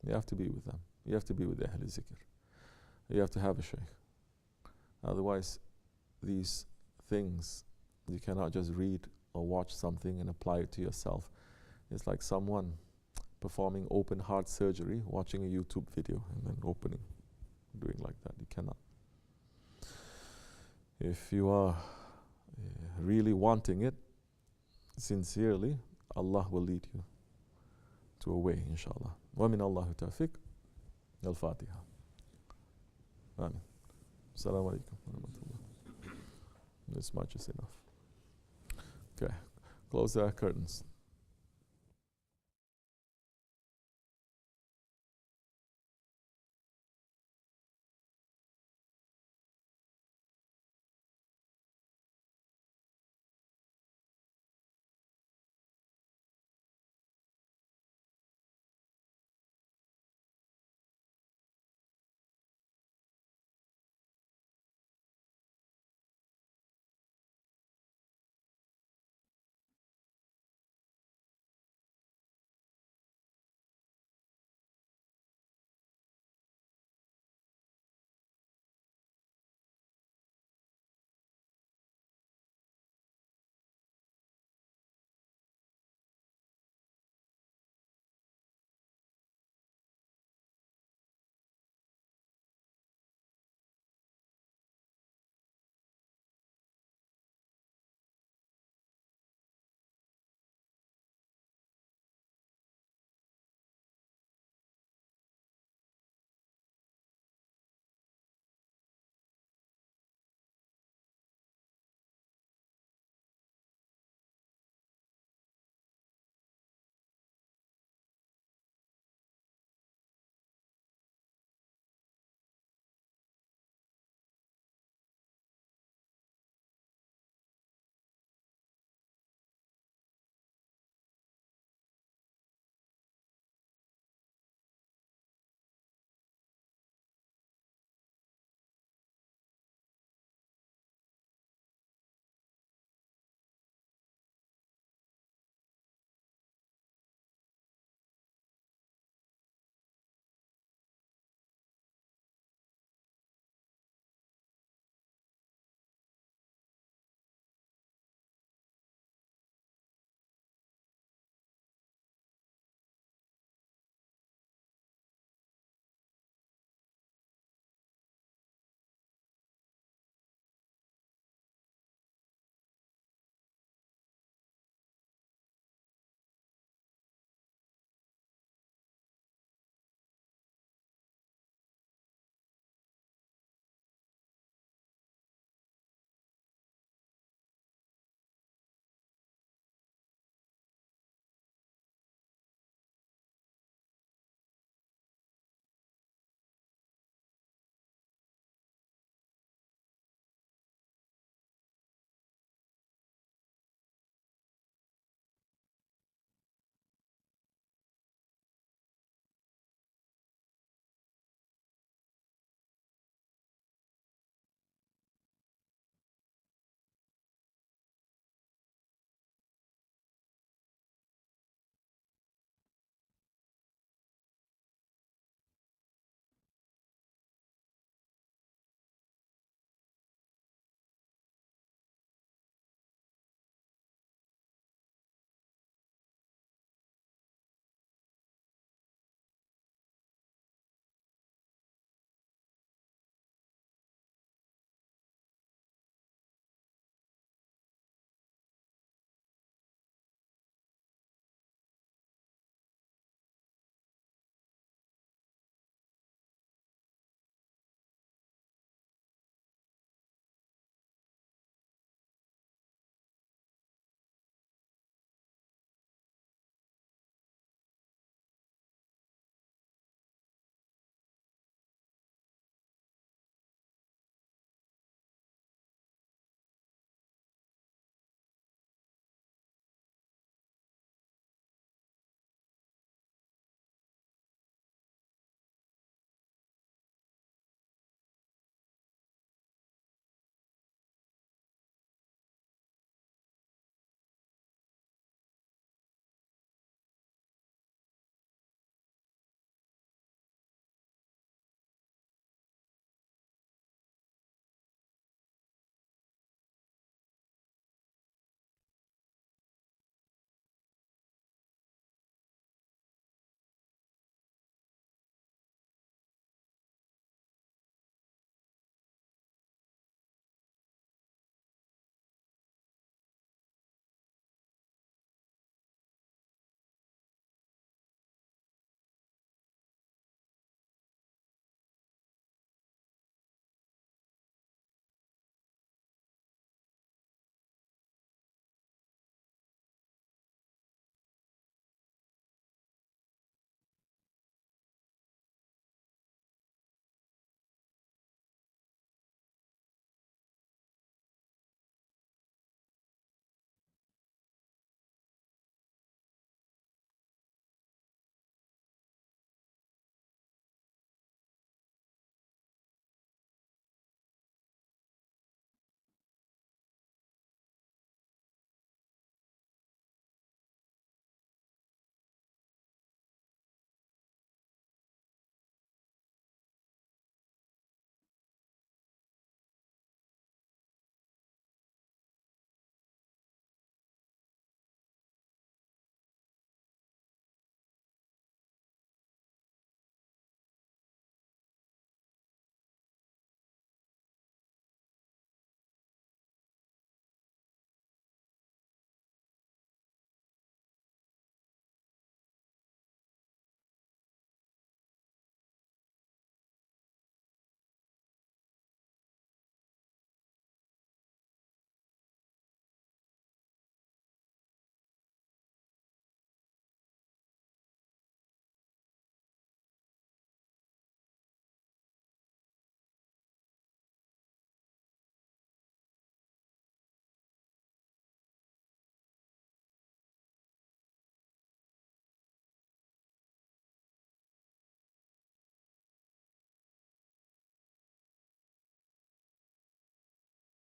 You have to be with them. You have to be with the Ahl Zikr. You have to have a shaykh. Otherwise, these things, you cannot just read or watch something and apply it to yourself. It's like someone performing open heart surgery, watching a YouTube video and then opening, doing like that. You cannot. If you are really wanting it, sincerely, Allah will lead you to a way, inshallah. ومن الله توفيق. الفاتحة. آمين. السلام عليكم ورحمة الله. This much is enough. Okay, close the curtains.